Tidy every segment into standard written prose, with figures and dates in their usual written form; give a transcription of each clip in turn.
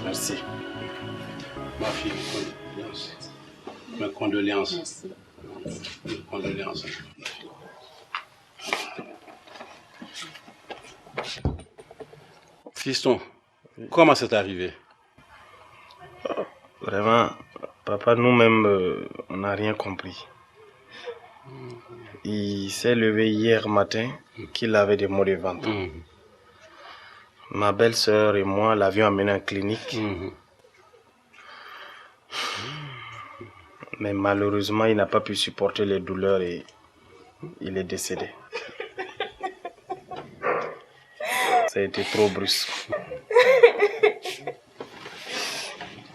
Merci. Ma fille, mes condoléances. Mes condoléances. Merci. Mes condoléances. Fiston, comment c'est arrivé? Vraiment, papa, nous-mêmes, on n'a rien compris. Il s'est levé hier matin qu'il avait des maux de ventre. Ma belle-sœur et moi l'avions amené en clinique. Mais malheureusement, il n'a pas pu supporter les douleurs et il est décédé. Ça a été trop brusque.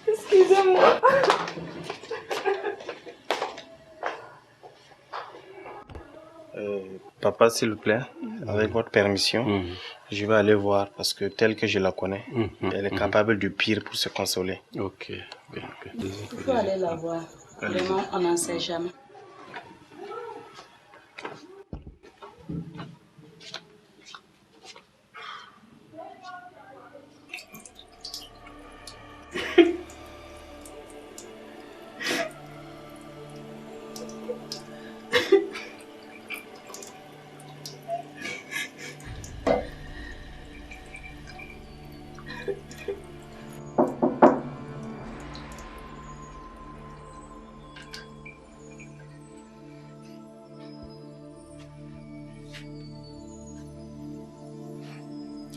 Excusez-moi. Papa, s'il vous plaît, avec votre permission, je vais aller voir parce que telle que je la connais, elle est capable du pire pour se consoler. Ok, bien. Il faut aller la voir. Vraiment, on n'en sait jamais.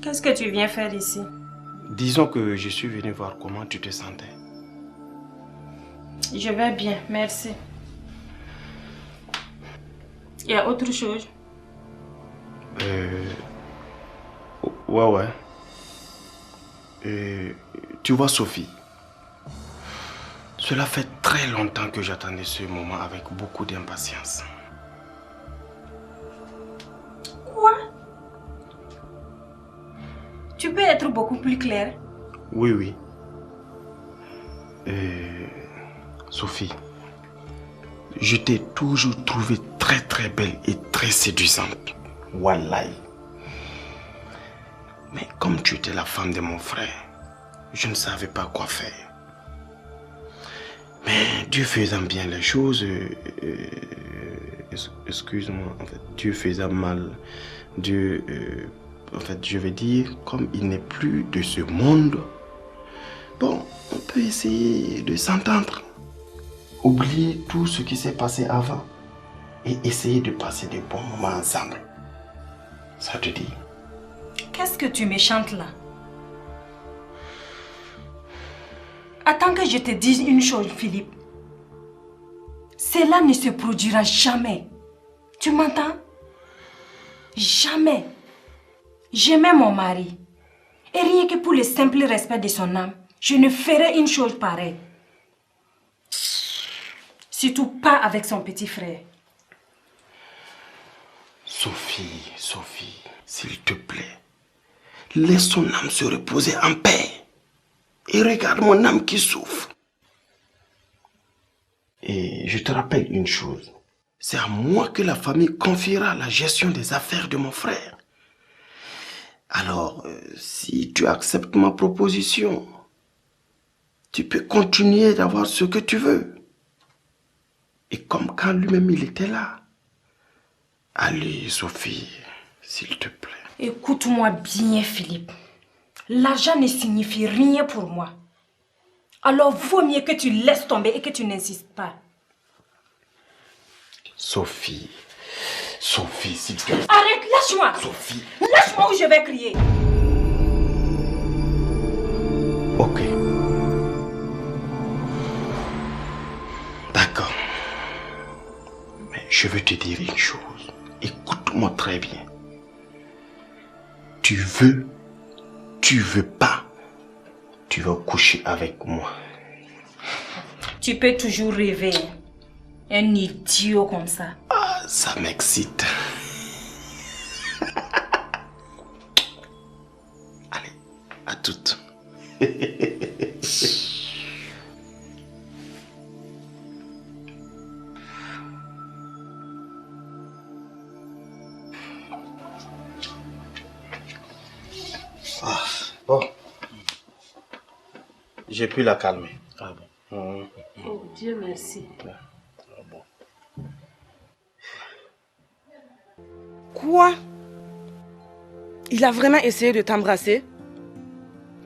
Qu'est-ce que tu viens faire ici? Disons que je suis venu voir comment tu te sentais. Je vais bien, merci. Il y a autre chose? Ouais. Tu vois, Sophie, cela fait très longtemps que j'attendais ce moment avec beaucoup d'impatience. Quoi? Tu peux être beaucoup plus clair? Oui. Sophie, je t'ai toujours trouvée très très belle et très séduisante. Wallahi. Mais comme tu étais la femme de mon frère, je ne savais pas quoi faire. Mais Dieu faisant bien les choses, excuse-moi, en fait, Dieu faisant mal, en fait, je vais dire, comme il n'est plus de ce monde, bon, on peut essayer de s'entendre. Oublier tout ce qui s'est passé avant et essayer de passer de bons moments ensemble. Ça te dit? Qu'est-ce que tu me chantes là? Attends que je te dise une chose, Philippe. Cela ne se produira jamais. Tu m'entends? Jamais. J'aimais mon mari. Et rien que pour le simple respect de son âme, je ne ferai une chose pareille. Surtout pas avec son petit frère. Sophie, s'il te plaît, laisse son âme se reposer en paix. Et regarde mon âme qui souffre. Et je te rappelle une chose. C'est à moi que la famille confiera la gestion des affaires de mon frère. Alors, si tu acceptes ma proposition, tu peux continuer d'avoir ce que tu veux. Et comme quand lui-même il était là. Allez, Sophie, s'il te plaît. Écoute-moi bien, Philippe. L'argent ne signifie rien pour moi. Alors, vaut mieux que tu laisses tomber et que tu n'insistes pas. Sophie, s'il te plaît. Arrête, lâche-moi. Sophie. Lâche-moi ou je vais crier. Ok. D'accord. Mais je veux te dire une chose. Écoute-moi très bien. Tu veux pas, tu vas coucher avec moi. Tu peux toujours rêver. Un idiot comme ça. Ah, ça m'excite. Allez, à toutes. Bon. J'ai pu la calmer. Ah bon. Oh, Dieu merci. Ah bon. Quoi? Il a vraiment essayé de t'embrasser?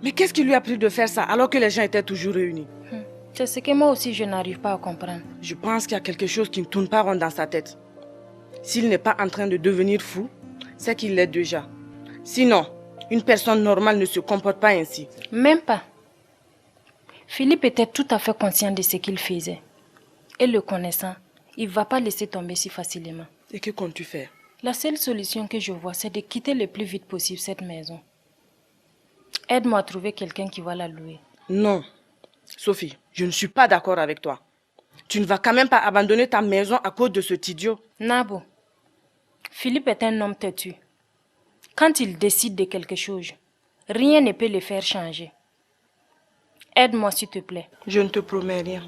Mais qu'est-ce qui lui a pris de faire ça alors que les gens étaient toujours réunis? C'est ce que moi aussi je n'arrive pas à comprendre. Je pense qu'il y a quelque chose qui ne tourne pas rond dans sa tête. S'il n'est pas en train de devenir fou, c'est qu'il l'est déjà. Sinon, une personne normale ne se comporte pas ainsi. Même pas. Philippe était tout à fait conscient de ce qu'il faisait. Et le connaissant, il ne va pas laisser tomber si facilement. Et que comptes-tu faire? La seule solution que je vois, c'est de quitter le plus vite possible cette maison. Aide-moi à trouver quelqu'un qui va la louer. Non. Sophie, je ne suis pas d'accord avec toi. Tu ne vas quand même pas abandonner ta maison à cause de cet idiot. Nabo, Philippe est un homme têtu. Quand il décide de quelque chose, rien ne peut le faire changer. Aide-moi s'il te plaît. Je ne te promets rien.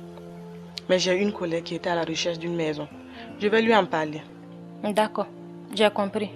Mais j'ai une collègue qui était à la recherche d'une maison. Je vais lui en parler. D'accord, j'ai compris.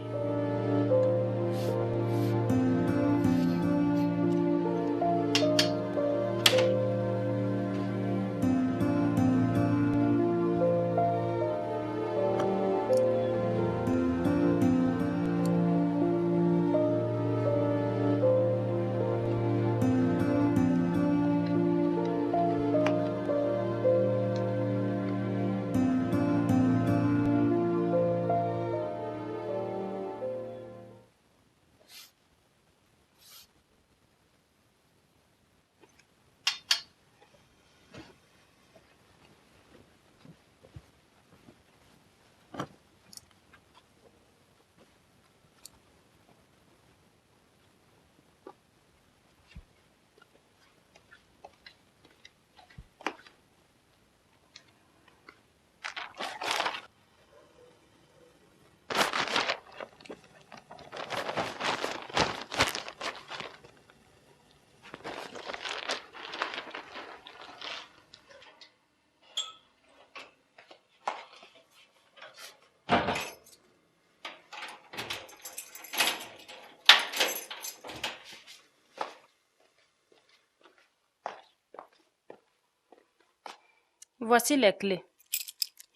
Voici les clés.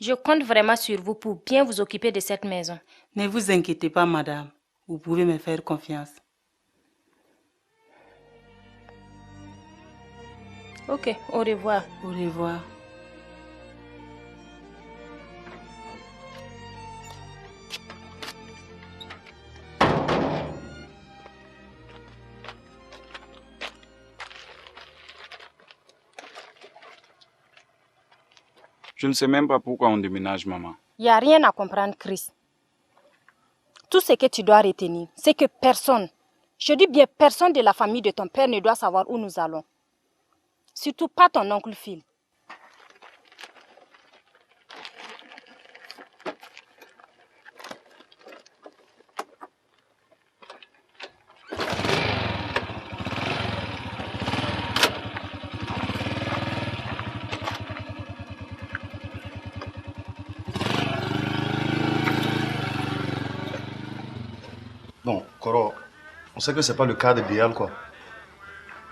Je compte vraiment sur vous pour bien vous occuper de cette maison. Ne vous inquiétez pas, madame. Vous pouvez me faire confiance. Ok, au revoir. Au revoir. Je ne sais même pas pourquoi on déménage, maman. Il n'y a rien à comprendre, Chris. Tout ce que tu dois retenir, c'est que personne, je dis bien personne de la famille de ton père ne doit savoir où nous allons. Surtout pas ton oncle Phil. Bon, Koro, on sait que c'est pas le cadre idéal, quoi.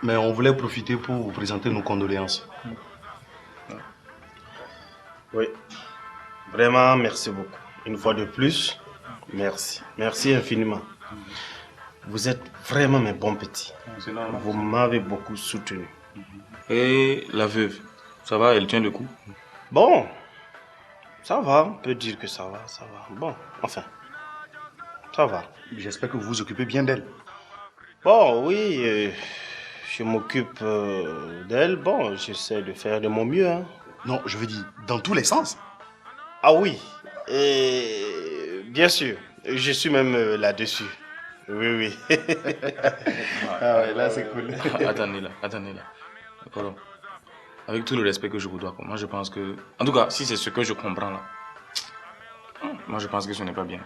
Mais on voulait profiter pour vous présenter nos condoléances. Oui, vraiment, merci beaucoup. Une fois de plus, merci. Merci infiniment. Vous êtes vraiment mes bons petits. Vous m'avez beaucoup soutenu. Et la veuve, ça va, elle tient le coup? Bon, ça va, on peut dire que ça va, ça va. Bon, enfin, ça va. J'espère que vous vous occupez bien d'elle. Bon, oui, je m'occupe d'elle. Bon, j'essaie de faire de mon mieux. Hein. Non, je veux dire, dans tous les sens. Ah oui, et bien sûr, je suis même là-dessus. Oui, oui. Ah ouais, là c'est cool. Attendez là. D'accord. Avec tout le respect que je vous dois, moi je pense que... En tout cas, si c'est ce que je comprends là, moi je pense que ce n'est pas bien.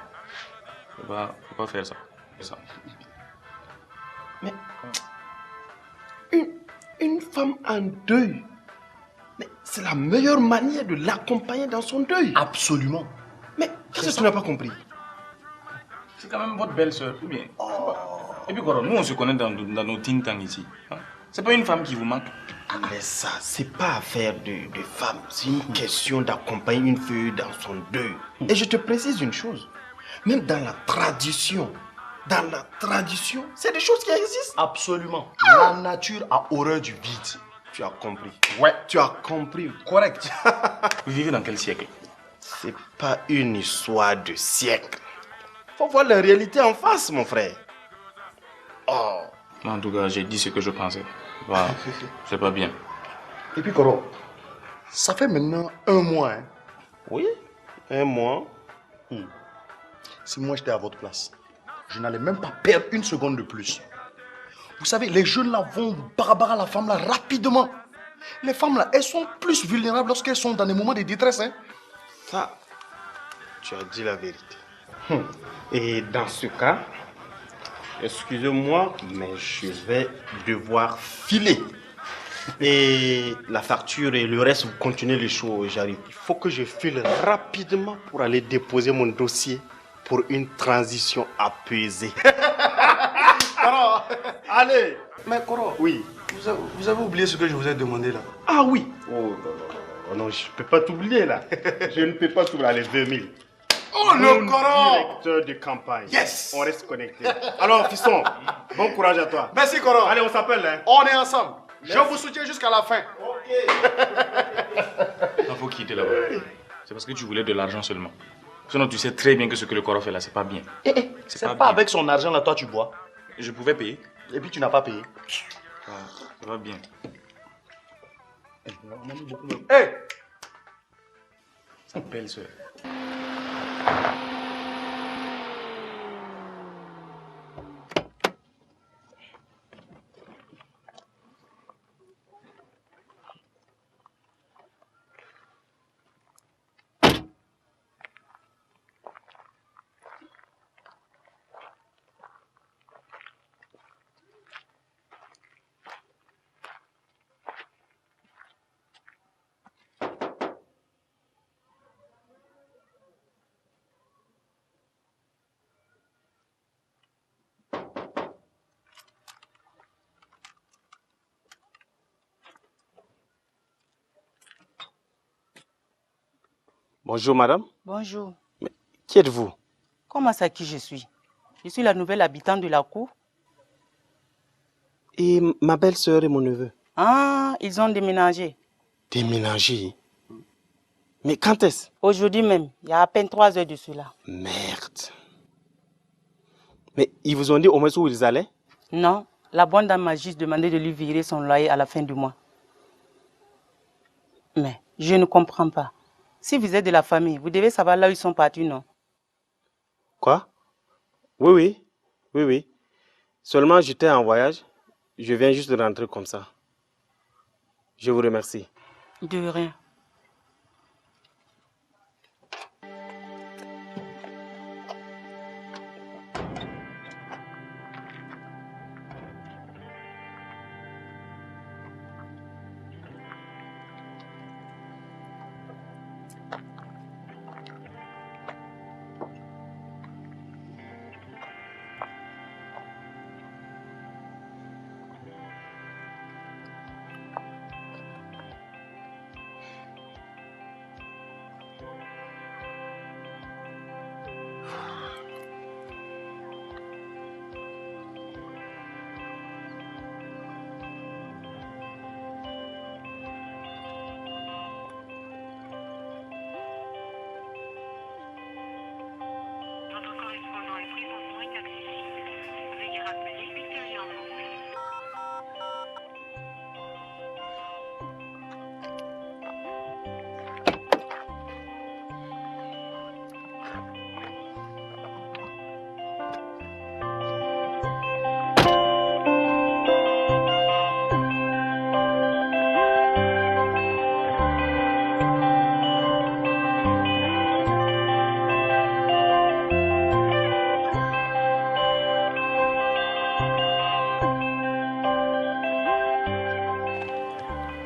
Faut pas faire ça. Mais une femme en deuil, mais c'est la meilleure manière de l'accompagner dans son deuil. Absolument. Mais qu'est-ce que tu n'as pas compris? C'est quand même votre belle-sœur, ou bien? Et puis nous on se connaît dans nos teen tangs ici. Hein? C'est pas une femme qui vous manque? Mais ça, c'est pas affaire de femme. C'est une question d'accompagner une fille dans son deuil. Et je te précise une chose. Même dans la tradition, c'est des choses qui existent. Absolument. La nature a horreur du vide. Tu as compris. Ouais. Tu as compris. Correct. Vous vivez dans quel siècle? C'est pas une histoire de siècle. Faut voir la réalité en face, mon frère. Oh. En tout cas, j'ai dit ce que je pensais. Voilà. C'est pas bien. Et puis, Koro, ça fait maintenant 1 mois. Hein? Oui, 1 mois. Si moi j'étais à votre place, je n'allais même pas perdre 1 seconde de plus. Vous savez, les jeunes là vont barbara la femme là rapidement. Les femmes là, elles sont plus vulnérables lorsqu'elles sont dans des moments de détresse. Hein? Ça, tu as dit la vérité. Et dans ce cas, excusez-moi, mais je vais devoir filer. Et la facture et le reste, vous continuez les choses, j'arrive. Il faut que je file rapidement pour aller déposer mon dossier pour une transition apaisée. Koro, allez. Mais Koro, Oui, vous avez oublié ce que je vous ai demandé là. ah oui. Oh non, je ne peux pas t'oublier là. Je ne peux pas t'oublier, les 2000. Oh le Koro. Directeur de campagne. Yes. On reste connecté. Alors, fiston, bon courage à toi. Merci Koro. Allez, on s'appelle. Hein. On est ensemble. Je vous soutiens jusqu'à la fin. Il faut quitter là-bas. C'est parce que tu voulais de l'argent seulement. Sinon, tu sais très bien que ce que le Koro fait là, c'est pas bien. C'est pas avec son argent là, toi tu bois. Je pouvais payer. Et puis tu n'as pas payé. Ça va bien. Hey. Sa belle-sœur. Bonjour madame. Bonjour. Qui êtes-vous? Comment ça qui je suis? Je suis la nouvelle habitante de la cour. Et ma belle-sœur et mon neveu. Ah, ils ont déménagé. Déménagé? Mais quand est-ce? Aujourd'hui même, il y a à peine 3 heures de cela. Merde. Mais ils vous ont dit au moins où ils allaient? Non, la bonne dame m'a juste demandé de lui virer son loyer à la fin du mois. Mais je ne comprends pas. Si vous êtes de la famille, vous devez savoir là où ils sont partis, non? Quoi? Oui. Seulement j'étais en voyage. Je viens juste de rentrer comme ça. Je vous remercie. De rien.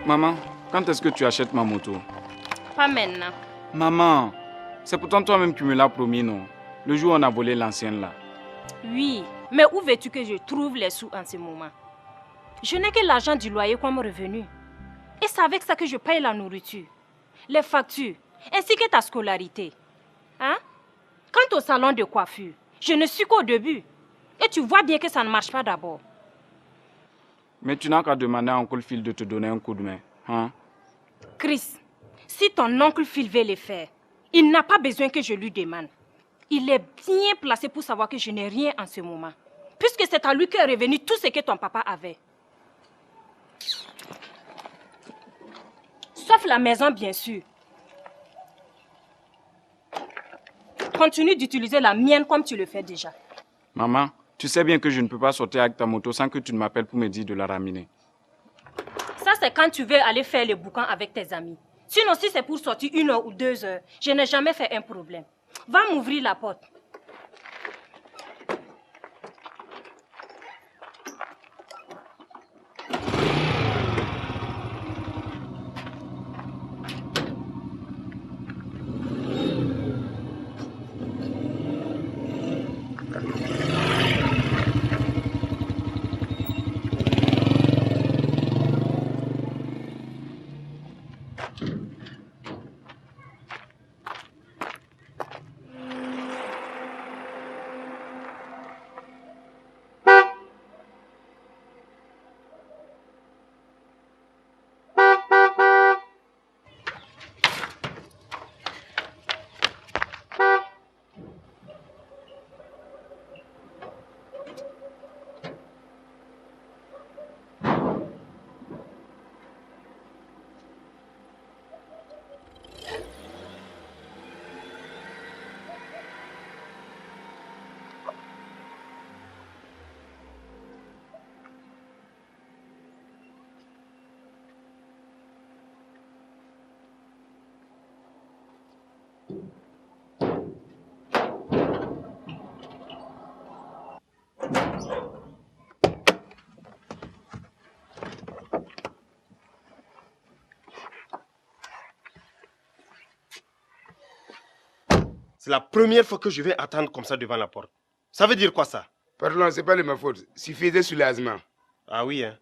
Maman, quand est-ce que tu achètes ma moto? Pas maintenant. Maman, c'est pourtant toi-même qui me l'as promis, non? Le jour où on a volé l'ancienne là. Oui, mais où veux-tu que je trouve les sous en ce moment? Je n'ai que l'argent du loyer comme revenu. Et c'est avec ça que je paye la nourriture, les factures, ainsi que ta scolarité. Hein? Quant au salon de coiffure, je ne suis qu'au début. Et tu vois bien que ça ne marche pas d'abord. Mais tu n'as qu'à demander à Oncle Phil de te donner un coup de main. Hein? Chris, si ton oncle Phil veut le faire, il n'a pas besoin que je lui demande. Il est bien placé pour savoir que je n'ai rien en ce moment. Puisque c'est à lui qu'est revenu tout ce que ton papa avait. Sauf la maison, bien sûr. Continue d'utiliser la mienne comme tu le fais déjà. Maman, tu sais bien que je ne peux pas sortir avec ta moto sans que tu ne m'appelles pour me dire de la ramener. Ça, c'est quand tu veux aller faire le boucan avec tes amis. Sinon, si c'est pour sortir 1 heure ou 2 heures, je n'ai jamais fait un problème. Va m'ouvrir la porte. C'est la première fois que je vais attendre comme ça devant la porte. Ça veut dire quoi ça? Pardon, c'est pas de ma faute. Suffisait soulagement. Ah oui, hein.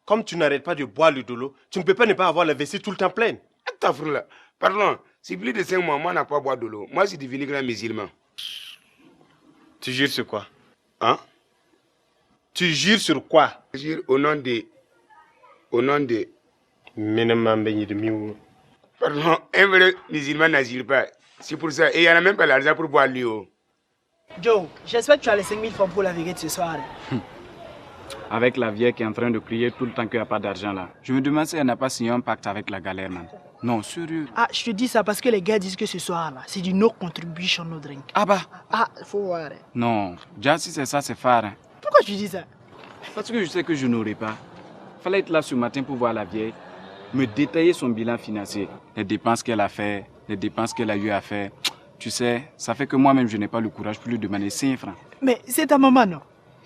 Comme tu n'arrêtes pas de boire le dolo, tu ne peux pas ne pas avoir la vessie tout le temps pleine. Attends, là. Pardon, c'est plus de 5 mois, moi, je n'ai pas boire de l'eau. Moi, je suis devenu grand musulman. Tu jures sur quoi? Hein? Tu jures sur quoi? Je jure au nom de... Pardon, un vrai musulman n'agit pas. C'est pour ça. Et il n'y en a même pas l'argent pour boire l'eau. Joe, j'espère que tu as les 5000 francs pour la veillée ce soir. Avec la vieille qui est en train de crier tout le temps qu'il n'y a pas d'argent là. Je me demande si elle n'a pas signé un pacte avec la galère, man. Non, sérieux. Ah, je te dis ça parce que les gars disent que ce soir là, c'est du no contribution no drink. Ah bah. Ah, faut voir. Non, déjà si c'est ça, c'est phare. Hein. Pourquoi tu dis ça? Parce que je sais que je n'aurais pas. Fallait être là ce matin pour voir la vieille, me détailler son bilan financier, les dépenses qu'elle a fait, les dépenses qu'elle a eu à faire. Tu sais, ça fait que moi-même je n'ai pas le courage pour lui demander 5 francs. Mais c'est ta maman, non?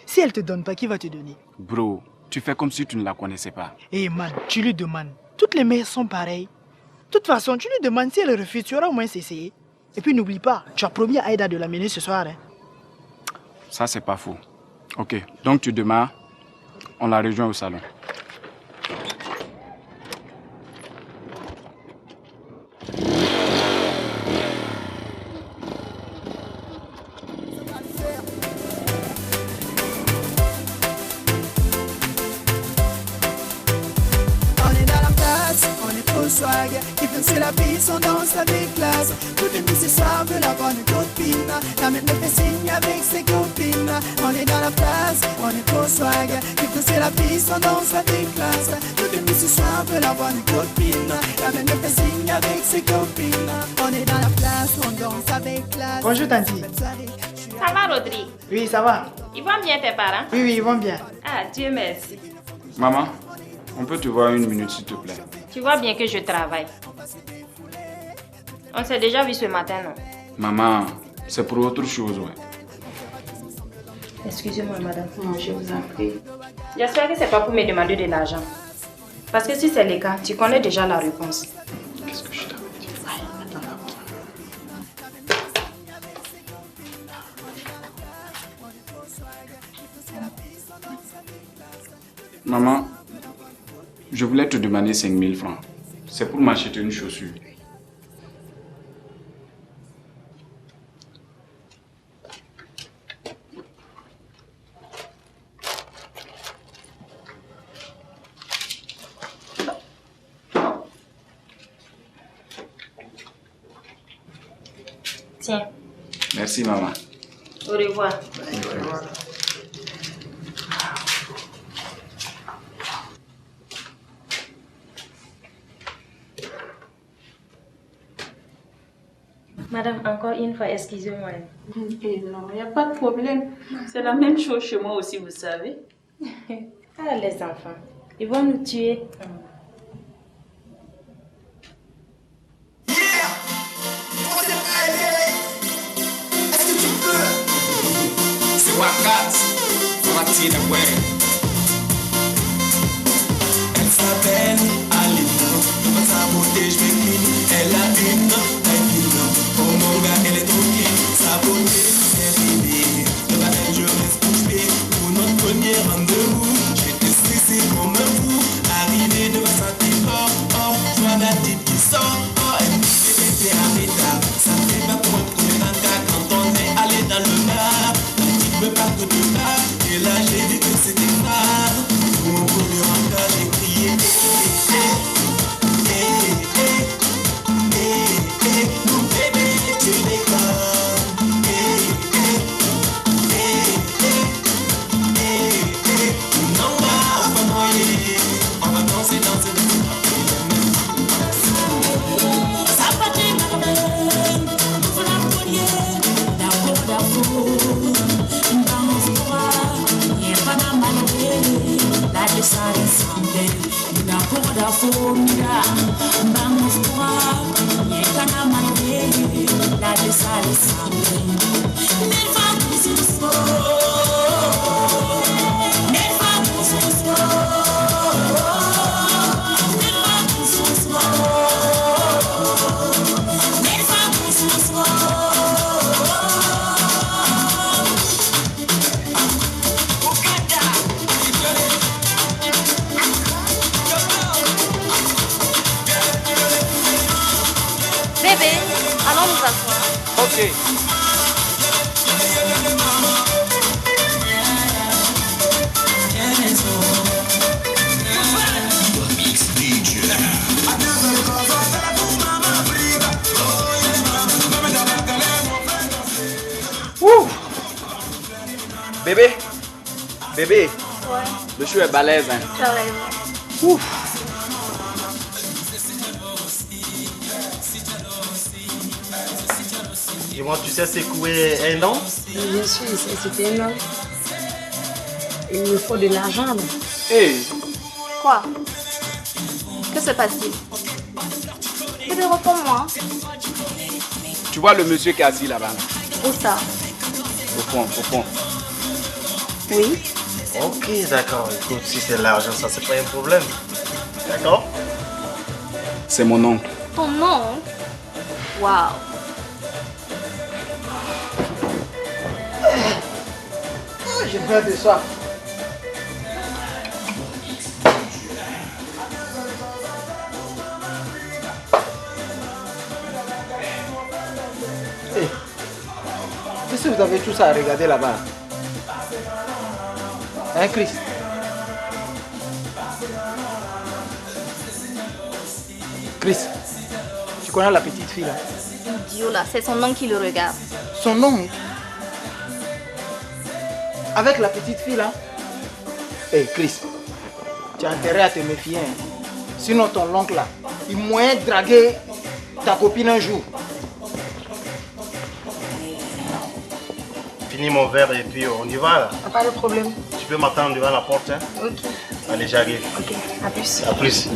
Si elle te donne pas, qui va te donner? Bro, tu fais comme si tu ne la connaissais pas. Eh man, tu lui demandes. Toutes les mères sont pareilles. De toute façon, tu lui demandes si elle refuse, tu auras au moins essayé. Et puis n'oublie pas, tu as promis à Aïda de l'amener ce soir. Hein. Ça, c'est pas faux. Ok, donc tu démarres, on la rejoint au salon. Swag, qui fait c'est la piste, on danse avec classe. Toutes les nuits ce soir veulent avoir une copine. La même me fait signe avec ses copines. On est dans la place, on est trop swag, qui fait c'est la piste, on danse avec classe. Toutes les nuits ce soir veulent avoir une copine. La même me fait signe avec ses copines. On est dans la place, on danse avec classe. Bonjour Tanti. Ça va Rodrigue? Oui, ça va. Ils vont bien tes parents? Oui, oui, ils vont bien. Ah, Dieu merci. Maman, on peut te voir 1 minute s'il te plaît? Tu vois bien que je travaille. On s'est déjà vu ce matin, non? Maman, c'est pour autre chose, ouais. Excusez-moi, madame. Non, je vous en prie. J'espère que c'est pas pour me demander de l'argent. Parce que si c'est le cas, tu connais déjà la réponse. Qu'est-ce que je t'avais dit? Maman, je voulais te demander 5 000 francs. C'est pour m'acheter une chaussure. Tiens. Merci, maman. Au revoir. Madame, encore une fois, excusez-moi. Et non, il n'y a pas de problème. C'est la même chose chez moi aussi, vous savez. Ah, les enfants, ils vont nous tuer. C'est Wakat, Mathilde Way. Elle s'appelle Aline, dans sa beauté je m'écline. Elle a une taille, oh mon gars elle est trop bien. Sa beauté est ridée, le matin je reste couché. Pour notre premier rendez-vous, j'étais stressé comme un fou. Arrivé devant sa tête, oh, je vois la tête qui sort. Oh, elle me dit bébé arrête, ça fait pas pour trouver un gars quand on est allé dans le bar. Je veux pas que tu parles, et là j'ai vu que c'était pas. Pour mon premier regard j'ai crié mon bébé tu déconnes. Non on va noyer, on va danser, danser, danser. Ça va te marrer, on va la polier, d'abord, d'abord. La desare sambe, na poda fomira, vamos voar, yekana mane, la desare sambe, never lose slow, never lose slow, never lose slow, never lose slow. Bébé, allons nous asseoir. Ok. Ouh. Bébé, bébé. Ouais. Le chou est balèze, hein. Tu as raison. Ouf. Dis-moi, tu sais secouer un an? Bien sûr, c'était énorme. Il me faut de l'argent. Hey. Quoi? Que se passe-t-il? Bébé, réponds-moi. Tu vois le monsieur qui est assis là-bas? Où ça? Au fond, au fond. Oui. Ok, d'accord. Écoute, si c'est l'argent, ça c'est pas un problème. D'accord? C'est mon oncle. Ton nom? Waouh. J'ai peur de ça. Hey, qu'est-ce que vous avez tout ça à regarder là-bas? Hein, Chris? Chris, tu connais la petite fille là? Idiot là, c'est son nom qui le regarde. Son nom? Avec la petite fille là? Hé Chris, tu as intérêt à te méfier. Hein. Sinon ton oncle là, il moyen de draguer ta copine un jour. Finis mon verre et puis on y va là. Pas de problème. Tu peux m'attendre devant la porte, hein? Ok. Allez, j'arrive. Ok, à plus. À plus.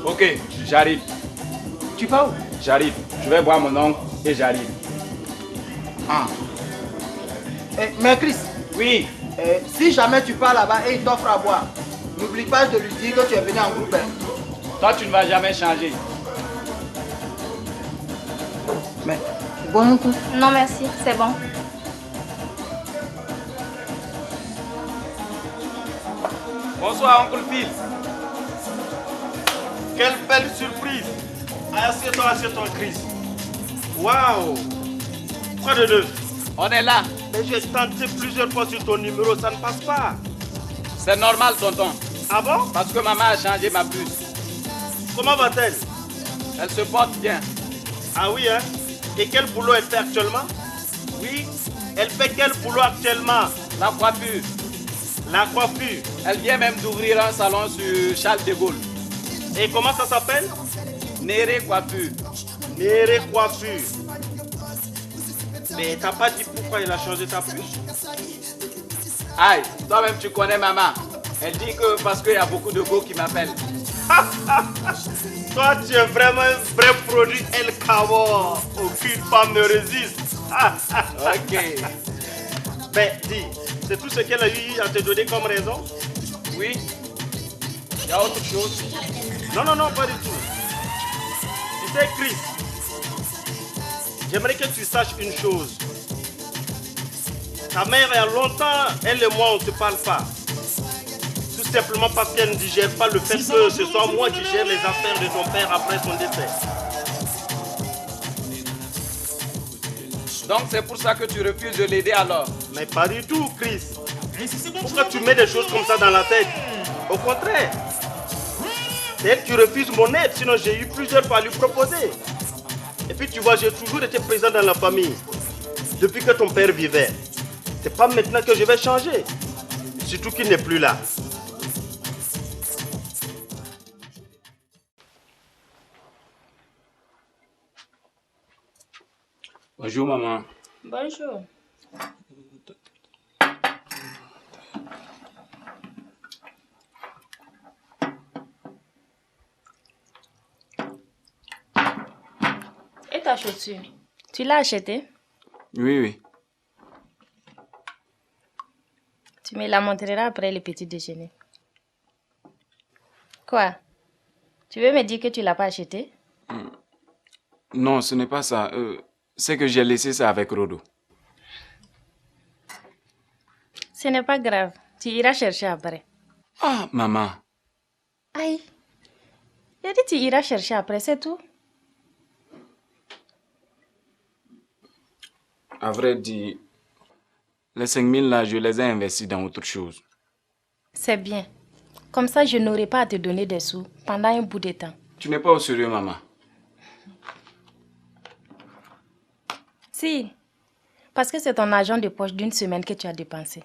Ok, j'arrive. Tu pars où? J'arrive. Je vais voir mon oncle et j'arrive. Ah. Mais Chris. Oui. Si jamais tu pars là-bas et il t'offre à boire, n'oublie pas de lui dire que tu es venu en groupe. Toi, tu ne vas jamais changer. Mais, bois un coup. Non, merci, c'est bon. Bonsoir, Oncle Phil. Quelle belle surprise. Assieds-toi, Chris. Waouh. Quoi de neuf? On est là. Mais j'ai tenté plusieurs fois sur ton numéro, ça ne passe pas. C'est normal, tonton. Ah bon? Parce que maman a changé ma puce. Comment va-t-elle? Elle se porte bien. Ah oui, hein? Et quel boulot elle fait actuellement? Oui, elle fait quel boulot actuellement? La coiffure. La coiffure? Elle vient même d'ouvrir un salon sur Charles de Gaulle. Et comment ça s'appelle? Néré Coiffure. Néré Coiffure. Mais t'as pas dit pourquoi il a changé ta puce? Aïe, toi-même tu connais maman. Elle dit que parce qu'il y a beaucoup de go qui m'appellent. Toi tu es vraiment un vrai produit El Cabo. Aucune femme ne résiste. Ok. Mais dis, c'est tout ce qu'elle a eu à te donner comme raison? Oui. Il y a autre chose? Non, pas du tout. Tu sais, Chris, j'aimerais que tu saches une chose. Ta mère, il y a longtemps, elle et moi, on ne se parle pas. Tout simplement parce qu'elle ne digère pas le fait que ce soit moi qui gère les affaires de ton père après son décès. Donc c'est pour ça que tu refuses de l'aider alors? Mais pas du tout, Chris. Pourquoi tu mets des choses comme ça dans la tête? Au contraire. C'est elle qui refuse mon aide, sinon j'ai eu plusieurs fois à lui proposer. Et puis tu vois, j'ai toujours été présent dans la famille. Depuis que ton père vivait. C'est pas maintenant que je vais changer. Surtout qu'il n'est plus là. Bonjour maman. Bonjour. Et ta chaussure, tu l'as achetée? Oui. Tu me la montreras après le petit déjeuner. Quoi? Tu veux me dire que tu l'as pas achetée? Non, ce n'est pas ça. C'est que j'ai laissé ça avec Rodo. Ce n'est pas grave. Tu iras chercher après. Ah, maman. Aïe. J'ai dit tu iras chercher après, c'est tout. À vrai dire, les 5 000 là, je les ai investis dans autre chose. C'est bien. Comme ça, je n'aurai pas à te donner des sous pendant un bout de temps. Tu n'es pas au sérieux, maman? Si. Parce que c'est ton argent de poche d'une semaine que tu as dépensé.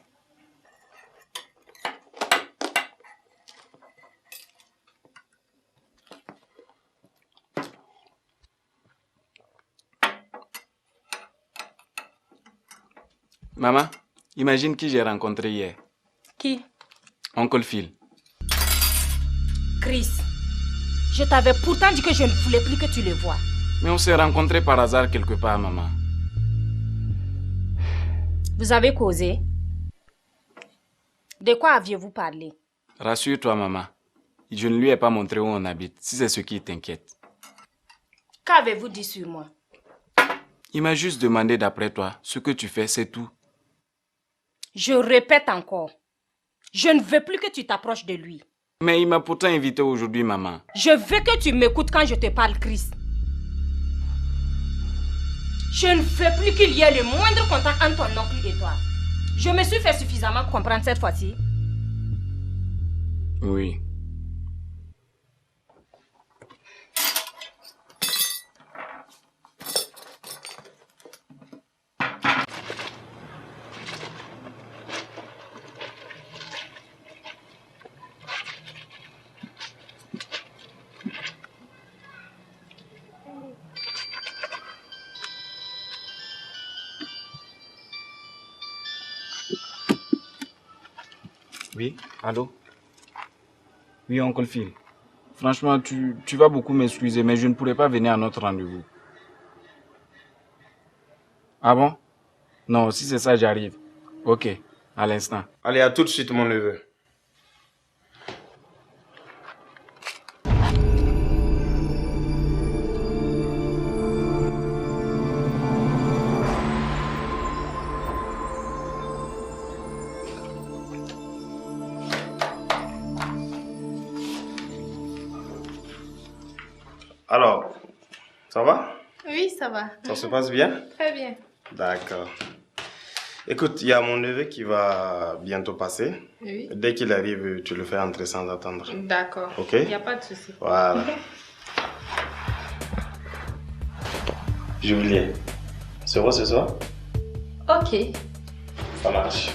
Maman, imagine qui j'ai rencontré hier. Qui? Oncle Phil. Chris, je t'avais pourtant dit que je ne voulais plus que tu le vois. Mais on s'est rencontrés par hasard quelque part, maman. Vous avez causé? De quoi aviez-vous parlé? Rassure-toi, maman. Je ne lui ai pas montré où on habite, si c'est ce qui t'inquiète. Qu'avez-vous dit sur moi? Il m'a juste demandé d'après toi. Ce que tu fais, c'est tout. Je répète encore. Je ne veux plus que tu t'approches de lui. Mais il m'a pourtant invité aujourd'hui, maman. Je veux que tu m'écoutes quand je te parle, Chris. Je ne veux plus qu'il y ait le moindre contact entre ton oncle et toi. Je me suis fait suffisamment comprendre cette fois-ci. Oui. Oui, allô? Oui, oncle Phil. Franchement, tu vas beaucoup m'excuser, mais je ne pourrai pas venir à notre rendez-vous. Ah bon? Non, si c'est ça, j'arrive. Ok, à l'instant. Allez, à tout de suite, mon neveu. Alors, ça va? Oui, ça va. Ça se passe bien? Très bien. D'accord. Écoute, il y a mon neveu qui va bientôt passer. Oui. Dès qu'il arrive, tu le fais entrer sans attendre. D'accord. Ok? Il n'y a pas de souci. Voilà. Julien, c'est vrai ce soir? Ok. Ça marche.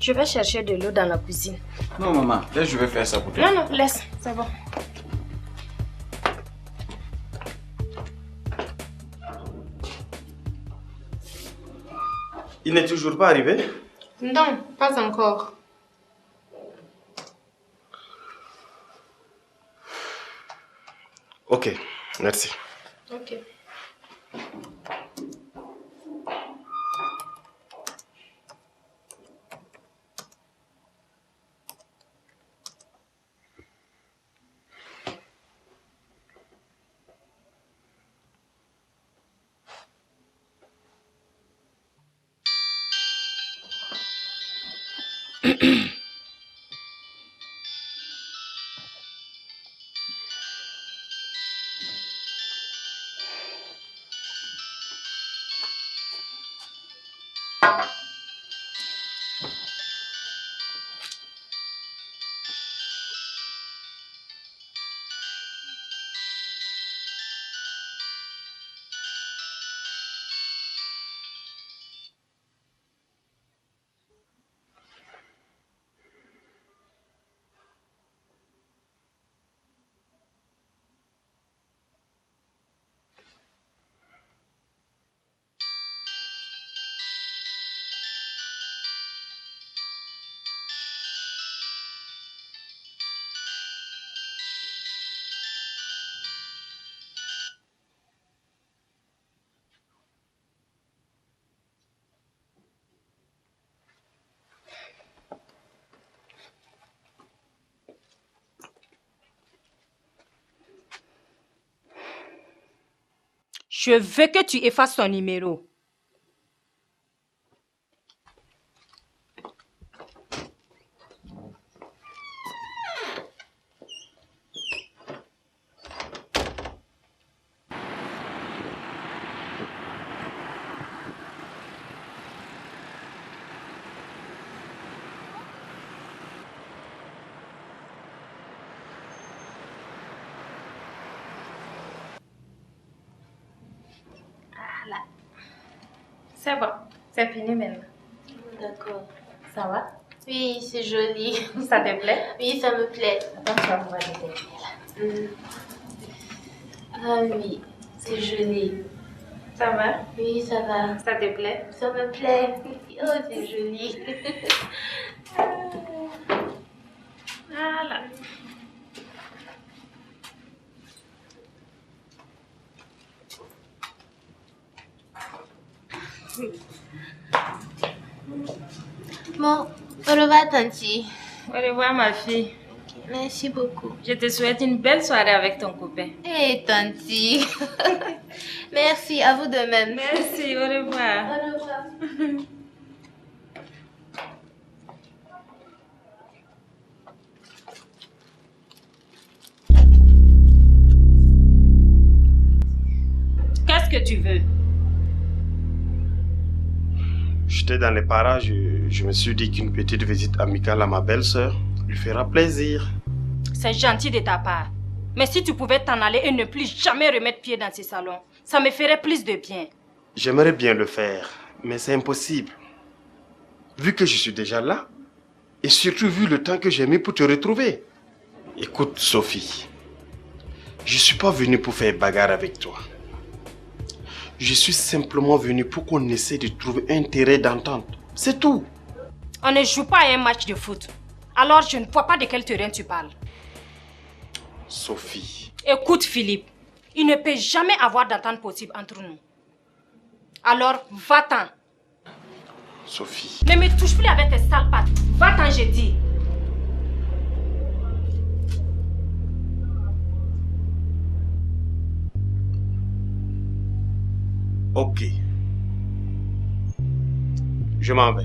Je vais chercher de l'eau dans la cuisine. Non, maman, laisse, je vais faire ça pour toi. Non, non, laisse, c'est bon. Il n'est toujours pas arrivé? Non, pas encore. Ok, merci. Ok. Je veux que tu effaces son numéro. C'est bon. C'est fini maintenant. D'accord. Ça va? Oui, c'est joli. Ça te plaît? Oui, ça me plaît. Attends, tu vas voir les Ah oui, c'est joli. Ça va? Oui, ça va. Ça te plaît? Ça me plaît. Oh, c'est joli. Voilà. Bon, au revoir, Tanti. Au revoir, ma fille. Merci beaucoup. Je te souhaite une belle soirée avec ton copain. Hé, Tanti. Merci, à vous de même. Merci, au revoir. Au revoir. Qu'est-ce que tu veux? J'étais dans les parages, je me suis dit qu'une petite visite amicale à ma belle-sœur lui fera plaisir. C'est gentil de ta part. Mais si tu pouvais t'en aller et ne plus jamais remettre pied dans ces salons, ça me ferait plus de bien. J'aimerais bien le faire, mais c'est impossible. Vu que je suis déjà là, et surtout vu le temps que j'ai mis pour te retrouver. Écoute, Sophie, je ne suis pas venu pour faire bagarre avec toi. Je suis simplement venu pour qu'on essaie de trouver un terrain d'entente. C'est tout. On ne joue pas à un match de foot. Alors je ne vois pas de quel terrain tu parles. Sophie. Écoute Philippe, il ne peut jamais avoir d'entente possible entre nous. Alors va-t'en. Sophie. Ne me touche plus avec tes sales pattes. Va-t'en, j'ai dit. Ok. Je m'en vais.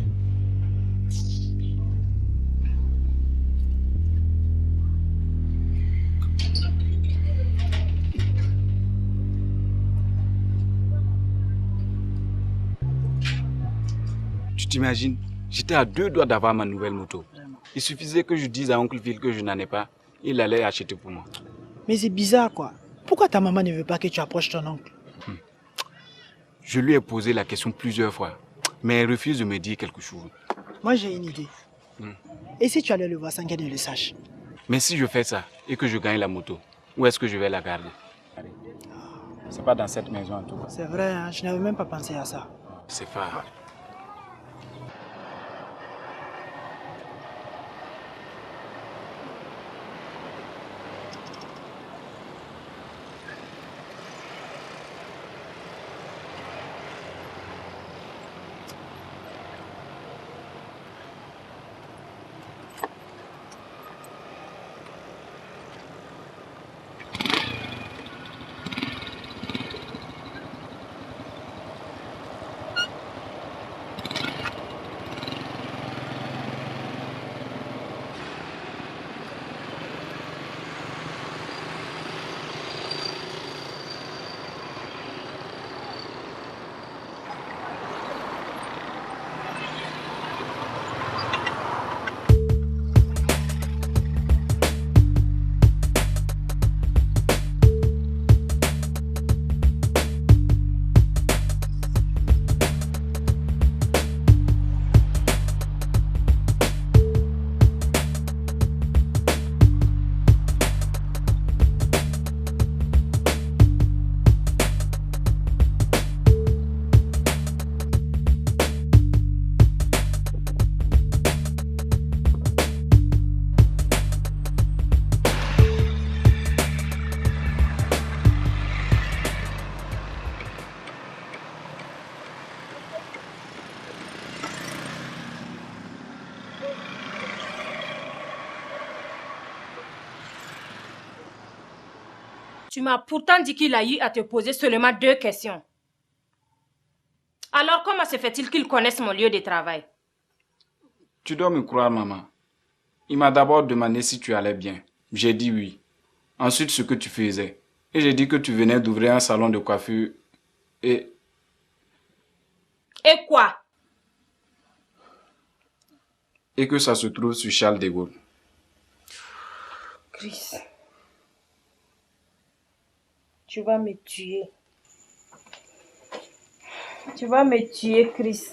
Tu t'imagines, j'étais à 2 doigts d'avoir ma nouvelle moto. Il suffisait que je dise à Oncle Phil que je n'en ai pas, il allait acheter pour moi. Mais c'est bizarre quoi. Pourquoi ta maman ne veut pas que tu approches ton oncle? Je lui ai posé la question plusieurs fois, mais elle refuse de me dire quelque chose. Moi j'ai une idée. Et si tu allais le voir sans qu'elle ne le sache? Mais si je fais ça et que je gagne la moto, où est-ce que je vais la garder? C'est pas dans cette maison en tout cas. C'est vrai, hein, je n'avais même pas pensé à ça. C'est pas. Tu m'as pourtant dit qu'il a eu à te poser seulement 2 questions. Alors comment se fait-il qu'il connaisse mon lieu de travail? Tu dois me croire, maman. Il m'a d'abord demandé si tu allais bien. J'ai dit oui. Ensuite, ce que tu faisais. Et j'ai dit que tu venais d'ouvrir un salon de coiffure et... Et quoi? Et que ça se trouve sur Charles de Gaulle. Chris, tu vas me tuer. Tu vas me tuer, Chris.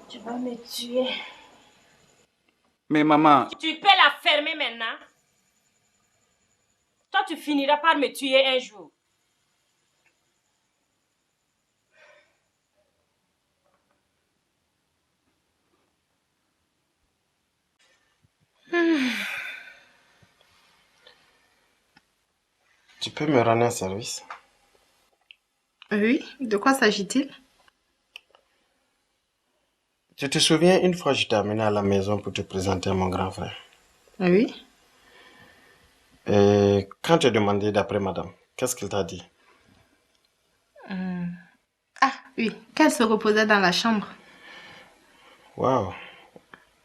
Tu vas me tuer. Mais maman... Tu peux la fermer maintenant. Toi, tu finiras par me tuer un jour. Tu peux me rendre un service? Oui, de quoi s'agit-il? Tu te souviens, une fois je t'ai amené à la maison pour te présenter à mon grand frère. Oui. Et quand tu as demandé d'après madame, qu'est-ce qu'il t'a dit? Ah oui, qu'elle se reposait dans la chambre. Waouh,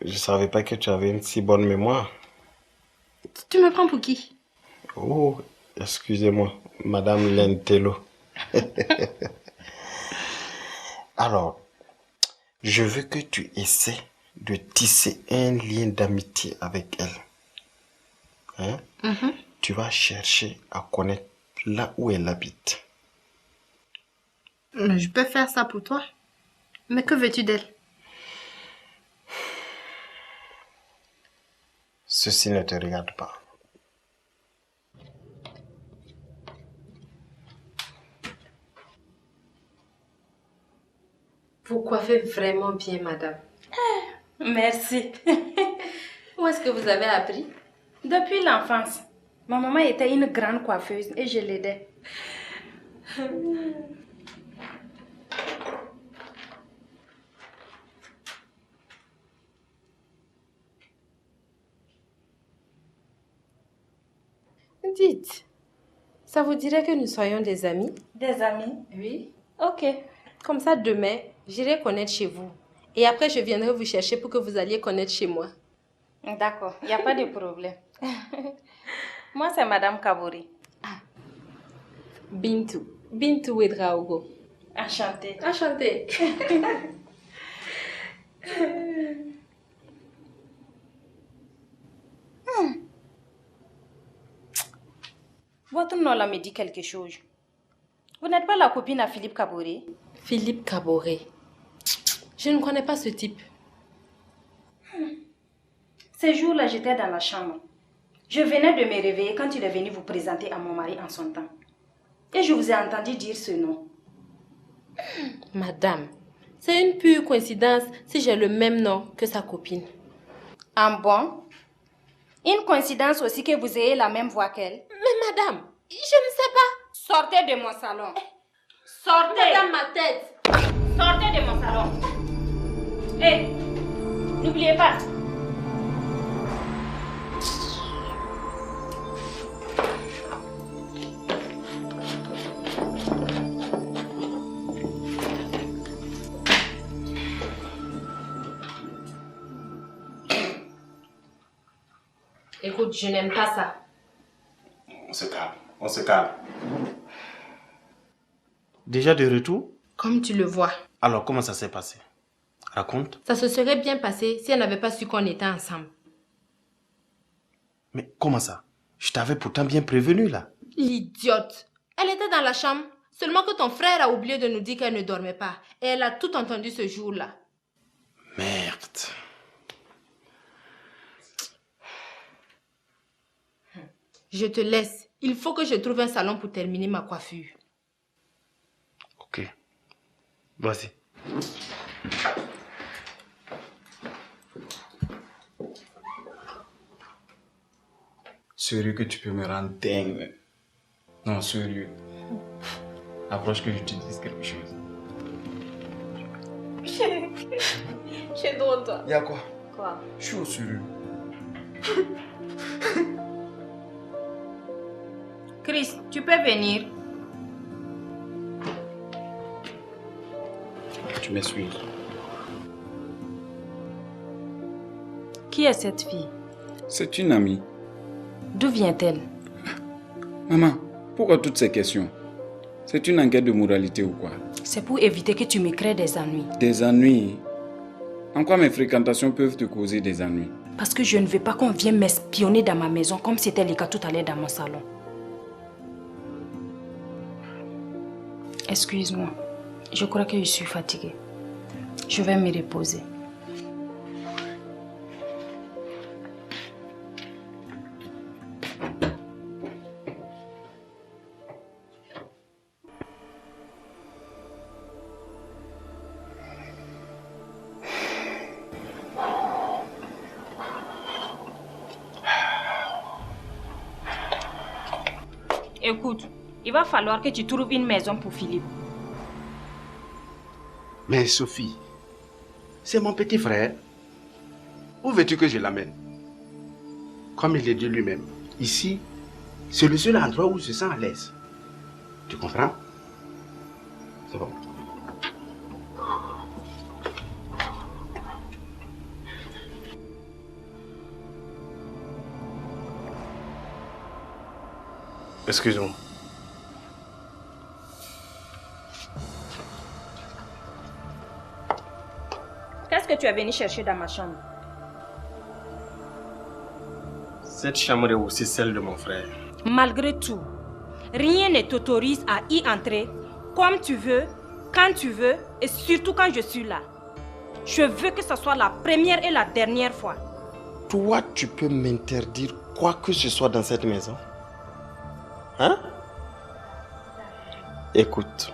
je savais pas que tu avais une si bonne mémoire. Tu me prends pour qui? Oh, excusez-moi, madame Lentello. Alors, je veux que tu essaies de tisser un lien d'amitié avec elle. Hein? Tu vas chercher à connaître là où elle habite. Mais je peux faire ça pour toi. Mais que veux-tu d'elle? Ceci ne te regarde pas. Vous coiffez vraiment bien, madame. Merci. Où est-ce que vous avez appris? Depuis l'enfance. Ma maman était une grande coiffeuse et je l'aidais. Dites, ça vous dirait que nous soyons des amis? Des amis? Oui. Ok. Comme ça, demain, j'irai connaître chez vous. Et après, je viendrai vous chercher pour que vous alliez connaître chez moi. D'accord, il n'y a pas de problème. Moi, c'est Madame Kabori. Bintou. Bintou Ouedraogo. Enchantée. Enchantée. Votre nom là me dit quelque chose. Vous n'êtes pas la copine à Philippe Kaboré? Philippe Kaboré. Je ne connais pas ce type. Ces jours-là, j'étais dans la chambre. Je venais de me réveiller quand il est venu vous présenter à mon mari en son temps. Et je vous ai entendu dire ce nom. Madame, c'est une pure coïncidence si j'ai le même nom que sa copine. Ah bon? Une coïncidence aussi que vous ayez la même voix qu'elle. Mais madame, je ne sais pas. Sortez de mon salon. Sortez. Madame, ma tête. Sortez de mon salon. Hé, n'oubliez pas. Écoute, je n'aime pas ça. On se calme, on se calme. Déjà de retour? Comme tu le vois. Alors, comment ça s'est passé? Raconte. Ça se serait bien passé si elle n'avait pas su qu'on était ensemble. Mais comment ça? Je t'avais pourtant bien prévenu là. L'idiote. Elle était dans la chambre. Seulement que ton frère a oublié de nous dire qu'elle ne dormait pas. Et elle a tout entendu ce jour-là. Merde. Je te laisse. Il faut que je trouve un salon pour terminer ma coiffure. Ok. Vas-y. Sérieux que tu peux me rendre dingue. Non, sérieux. Approche que je te dise quelque chose. J'ai droit toi. Y'a quoi? Quoi? Je suis au sérieux. Chris, tu peux venir. Tu m'excuses. Qui est cette fille? C'est une amie. D'où vient-elle? Maman, pourquoi toutes ces questions? C'est une enquête de moralité ou quoi? C'est pour éviter que tu me crées des ennuis. Des ennuis? En quoi mes fréquentations peuvent te causer des ennuis? Parce que je ne veux pas qu'on vienne m'espionner dans ma maison comme c'était le cas tout à l'heure dans mon salon. Excuse-moi, je crois que je suis fatiguée. Je vais me reposer. Écoute, il va falloir que tu trouves une maison pour Philippe. Mais Sophie, c'est mon petit frère. Où veux-tu que je l'amène? Comme il le dit lui-même, ici, c'est le seul endroit où je se sens à l'aise. Tu comprends? C'est bon. Excuse-moi. Qu'est-ce que tu es venu chercher dans ma chambre? Cette chambre est aussi celle de mon frère. Malgré tout, rien ne t'autorise à y entrer comme tu veux, quand tu veux et surtout quand je suis là. Je veux que ce soit la première et la dernière fois. Toi, tu peux m'interdire quoi que ce soit dans cette maison? Hein? Écoute,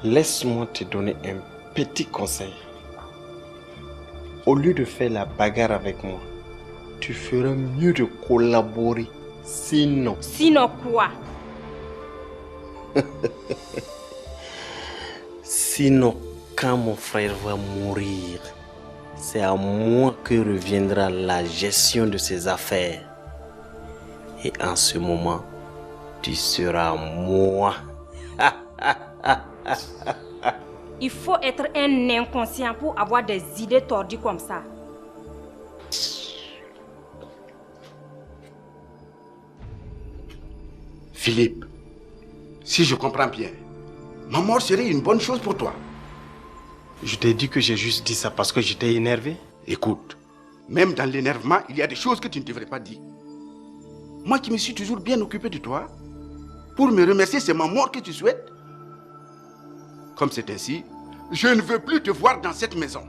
laisse-moi te donner un petit conseil. Au lieu de faire la bagarre avec moi, tu ferais mieux de collaborer. Sinon... Sinon quoi? Sinon, quand mon frère va mourir, c'est à moi que reviendra la gestion de ses affaires. Et en ce moment, tu seras moi. Il faut être un inconscient pour avoir des idées tordues comme ça. Philippe, si je comprends bien, ma mort serait une bonne chose pour toi. Je t'ai dit que j'ai juste dit ça parce que j'étais énervé. Écoute, même dans l'énervement, il y a des choses que tu ne devrais pas dire. Moi qui me suis toujours bien occupé de toi, pour me remercier, c'est ma mort que tu souhaites. Comme c'est ainsi, je ne veux plus te voir dans cette maison.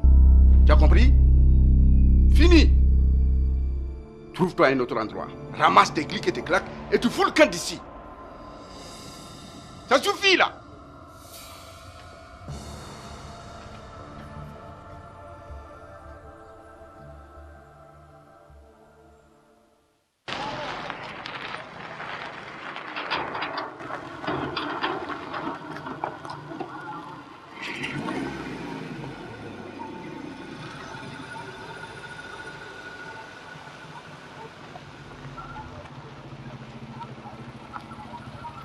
Tu as compris? Fini. Trouve-toi un autre endroit. Ramasse tes clics et tes claques et tu fous le camp d'ici. Ça suffit là.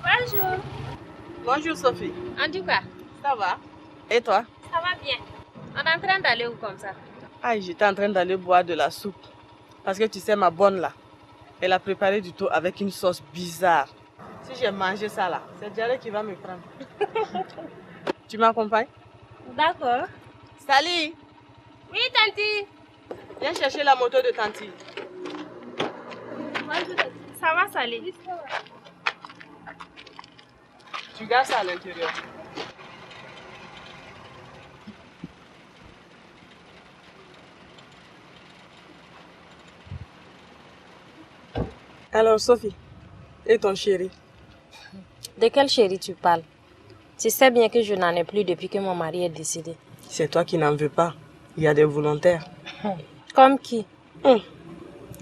Bonjour. Bonjour Sophie. En tout cas, Ça va? Et toi? ça va bien. On est en train d'aller où comme ça? Aïe, j'étais en train d'aller boire de la soupe. Parce que tu sais, ma bonne là, elle a préparé du thon avec une sauce bizarre. Si j'ai mangé ça là, c'est Diarra qui va me prendre. Tu m'accompagnes? D'accord. Sally, Oui, tanti. viens chercher la moto de tanti. Ça va, Salé? Tu gardes ça à l'intérieur. Alors Sophie, et ton chéri? De quel chéri tu parles? Tu sais bien que je n'en ai plus depuis que mon mari est décédé. C'est toi qui n'en veux pas. Il y a des volontaires. Comme qui?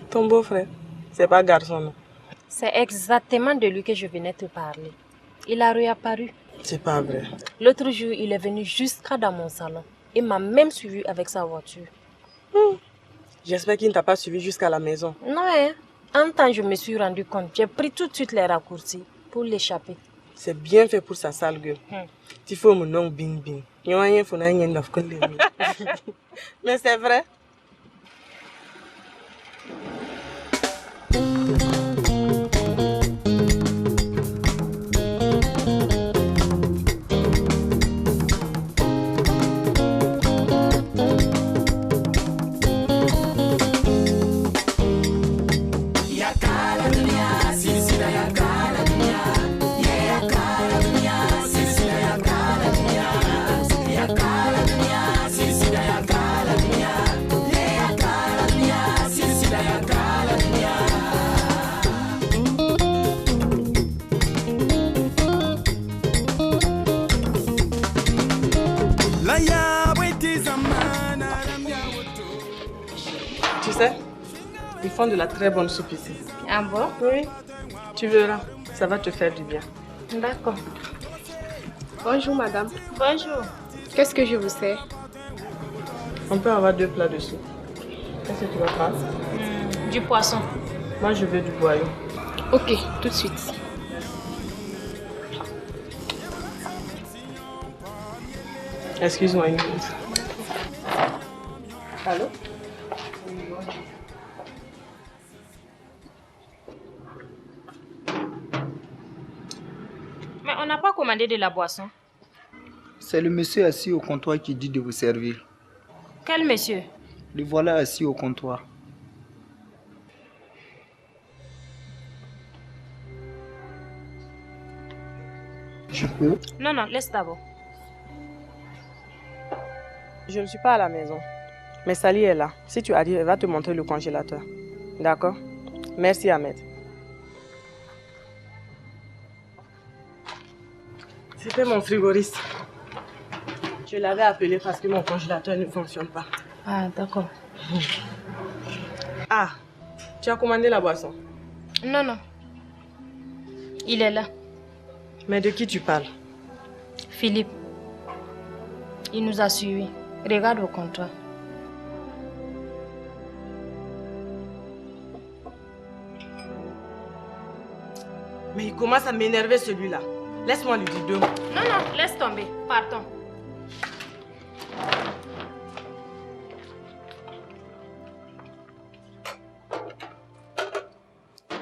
Ton beau-frère. C'est pas garçon, non? C'est exactement de lui que je venais te parler. Il a réapparu. C'est pas vrai. L'autre jour, il est venu jusqu'à dans mon salon. Il m'a même suivi avec sa voiture. J'espère qu'il ne t'a pas suivi jusqu'à la maison. Non, hein? En temps, je me suis rendu compte. J'ai pris tout de suite les raccourcis pour l'échapper. C'est bien fait pour sa sale gueule. Tu fais mon nom bing bing. Mais c'est vrai. Tu sais, ils font de la très bonne soupe ici. Ah bon? Oui. Tu verras, ça va te faire du bien. D'accord. Bonjour madame. Bonjour. Qu'est-ce que je vous sers? On peut avoir 2 plats de soupe. Qu'est-ce que tu vas prendre? Du poisson. Moi, je veux du boyau. Ok, tout de suite. Excuse-moi une minute. Allô? Mais on n'a pas commandé de la boisson. C'est le monsieur assis au comptoir qui dit de vous servir. Quel monsieur? Le voilà assis au comptoir. Je peux? Non, non, laisse d'abord. Je ne suis pas à la maison. Mais Sally est là. Si tu arrives, elle va te montrer le congélateur. D'accord? Merci Ahmed. C'était mon frigoriste. Je l'avais appelé parce que mon congélateur ne fonctionne pas. Ah, d'accord. Ah, tu as commandé la boisson? Non, non. Il est là. Mais de qui tu parles? Philippe. Il nous a suivis. Regarde au comptoir. Mais il commence à m'énerver celui-là. Laisse-moi lui dire 2 mots. Non, non, laisse tomber. Partons.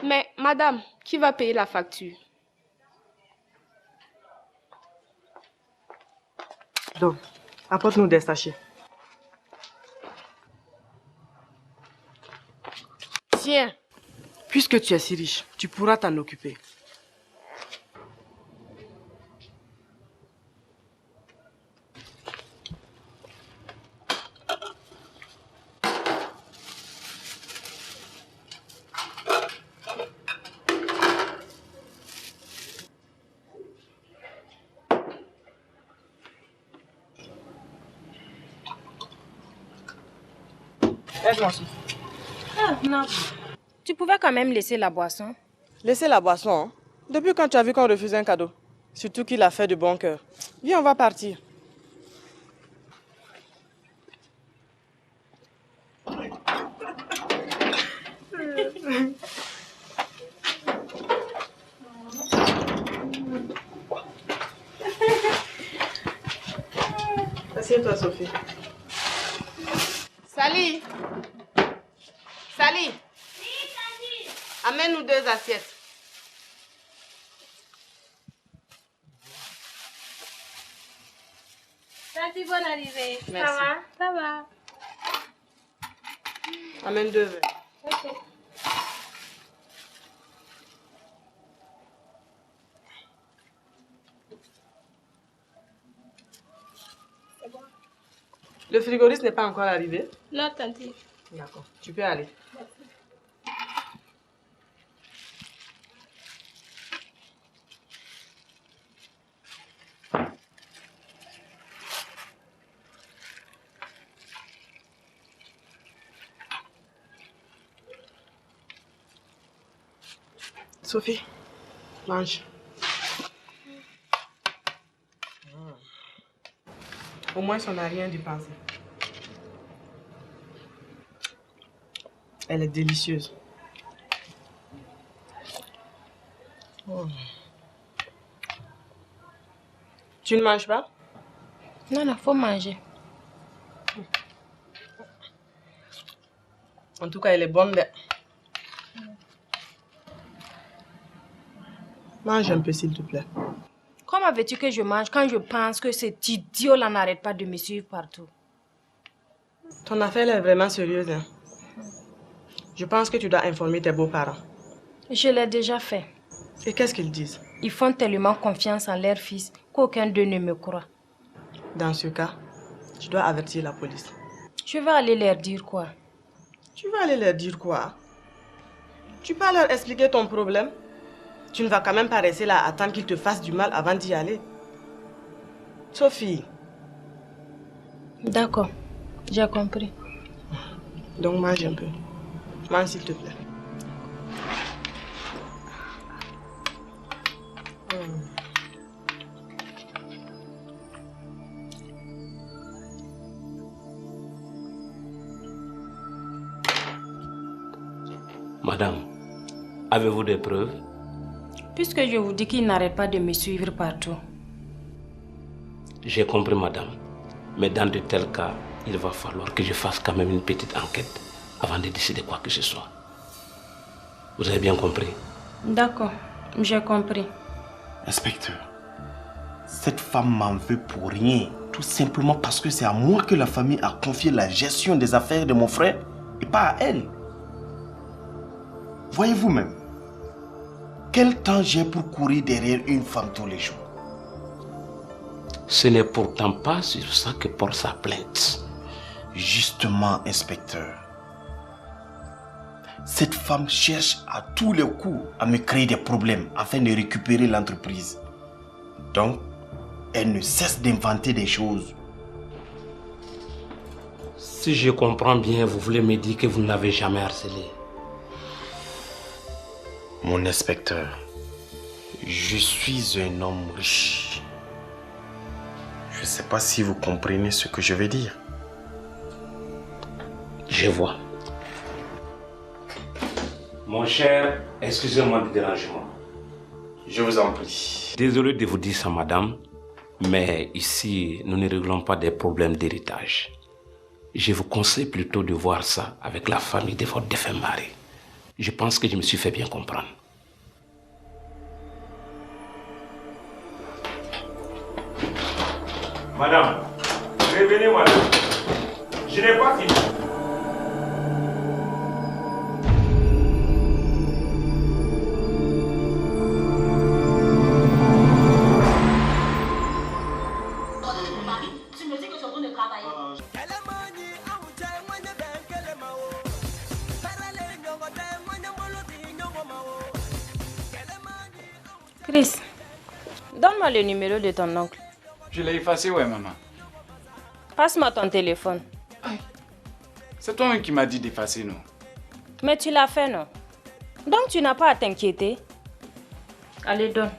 Mais, madame, qui va payer la facture? Donc, apporte-nous des sachets. Tiens. Puisque tu es si riche, tu pourras t'en occuper. Aide-moi, Sophie. Ah, non. Tu pouvais quand même laisser la boisson. Laissez la boisson, hein? Depuis quand tu as vu qu'on refusait un cadeau? Surtout qu'il a fait de bon cœur. Viens, on va partir. Assieds-toi, Sophie. Sally. Sally. Amène-nous 2 assiettes. Salut, bonne arrivée. Merci. Ça va? Ça va. Amène 2 verres. Ok. Le frigoriste n'est pas encore arrivé? Non, tante. D'accord, tu peux aller. Sophie, mange. Au moins, on n'a rien dépensé. Elle est délicieuse. Oh. Tu ne manges pas? Non, non, faut manger. En tout cas, elle est bonne. Mange un peu, s'il te plaît. Comment veux-tu que je mange quand je pense que cet idiot-là n'arrête pas de me suivre partout? Ton affaire est vraiment sérieuse, hein? Je pense que tu dois informer tes beaux-parents. Je l'ai déjà fait. Et qu'est-ce qu'ils disent? Ils font tellement confiance en leur fils qu'aucun d'eux ne me croit. Dans ce cas, tu dois avertir la police. Je vais aller leur dire quoi? Tu vas aller leur dire quoi? Tu peux leur expliquer ton problème? Tu ne vas quand même pas rester là à attendre qu'ils te fassent du mal avant d'y aller. Sophie. D'accord, j'ai compris. Donc mange un peu. Mange s'il te plaît. Madame, avez-vous des preuves? Puisque je vous dis qu'il n'arrête pas de me suivre partout. J'ai compris, madame. Mais dans de tels cas, il va falloir que je fasse quand même une petite enquête avant de décider quoi que ce soit. Vous avez bien compris? D'accord, j'ai compris. Inspecteur, cette femme m'en veut pour rien. Tout simplement parce que c'est à moi que la famille a confié la gestion des affaires de mon frère et pas à elle. Voyez-vous même, quel temps j'ai pour courir derrière une femme tous les jours? Ce n'est pourtant pas sur ça que porte sa plainte. Justement, inspecteur. Cette femme cherche à tous les coups à me créer des problèmes afin de récupérer l'entreprise. Donc, elle ne cesse d'inventer des choses Si je comprends bien, vous voulez me dire que vous ne l'avez jamais harcelé. Mon inspecteur, je suis un homme riche. Je ne sais pas si vous comprenez ce que je veux dire. Je vois. Mon cher, excusez-moi du dérangement. Je vous en prie. Désolé de vous dire ça, madame, mais ici, nous ne réglons pas des problèmes d'héritage. Je vous conseille plutôt de voir ça avec la famille de votre défunt mari. Je pense que je me suis fait bien comprendre. Madame, revenez, madame. Je n'ai pas fini. Chris, donne-moi le numéro de ton oncle. Je l'ai effacé, ouais, maman. Passe-moi ton téléphone. C'est toi-même qui m'as dit d'effacer, non? Mais tu l'as fait, non? Donc tu n'as pas à t'inquiéter. Allez, donne.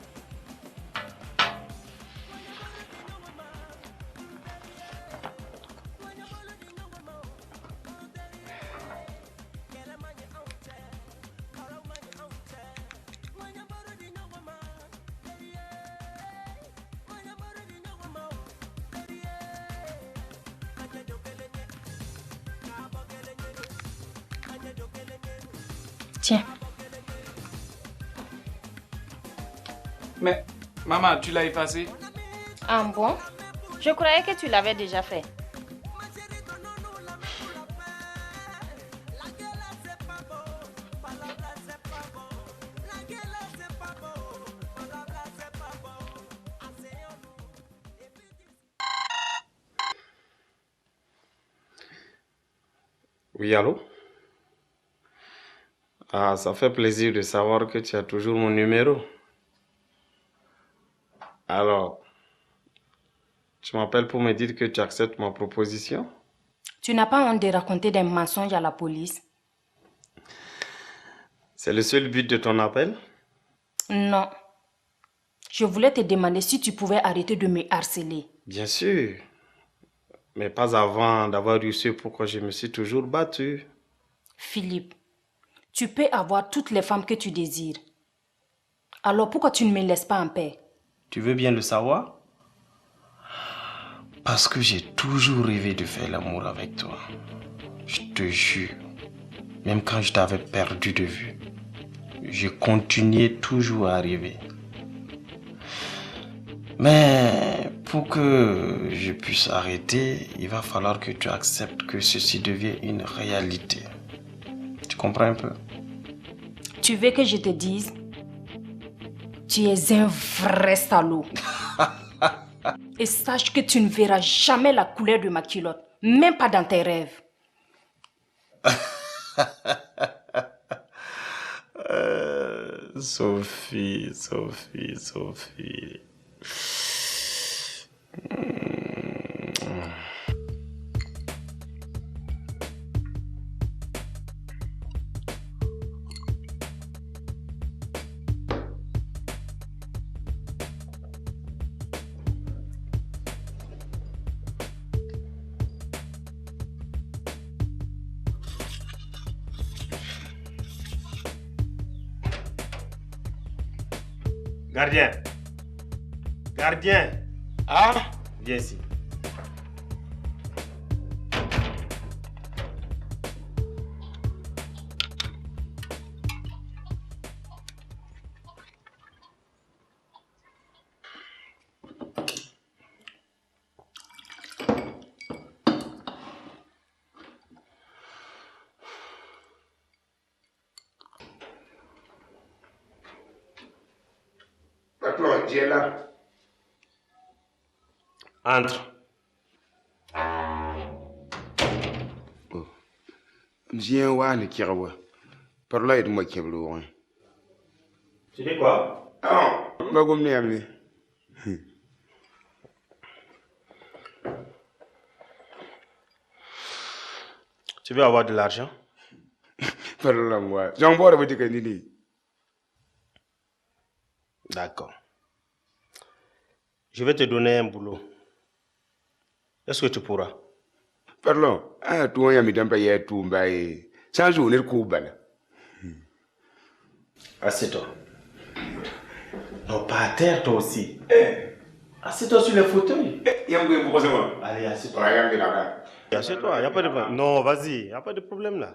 Tiens. Mais, maman, tu l'as effacé? Ah bon? Je croyais que tu l'avais déjà fait. Oui, allô? Ah, ça fait plaisir de savoir que tu as toujours mon numéro. Alors, tu m'appelles pour me dire que tu acceptes ma proposition? Tu n'as pas honte de raconter des mensonges à la police? C'est le seul but de ton appel? Non. Je voulais te demander si tu pouvais arrêter de me harceler. Bien sûr. Mais pas avant d'avoir eu ce pourquoi je me suis toujours battu. Philippe, tu peux avoir toutes les femmes que tu désires. Alors pourquoi tu ne me laisses pas en paix? Tu veux bien le savoir? Parce que j'ai toujours rêvé de faire l'amour avec toi. Je te jure. Même quand je t'avais perdu de vue, je continuais toujours à rêver. Mais pour que je puisse arrêter, il va falloir que tu acceptes que ceci devienne une réalité. Tu comprends un peu? Tu veux que je te dise? Tu es un vrai salaud. Et sache que tu ne verras jamais la couleur de ma culotte, même pas dans tes rêves. Sophie. Gardien. Ah, viens ici. Patron, tu es là. Entre. Viens voir le kirawa. Par là, il m'a kéblo. Tu dis quoi? Ah, va comme les amis. Tu veux avoir de l'argent? Pardonne-moi. J'en vois avec des candidats. D'accord. Je vais te donner un boulot. Est-ce que tu pourras? Pardon. Ah, toi, il y a mis tout mbaye. Sans journée de coubane. Assieds-toi. Non, pas à terre, toi aussi. Assieds-toi sur le fauteuil. Allez, assieds-toi. Assieds-toi, il n'y a pas de problème. Non, vas-y, il n'y a pas de problème là.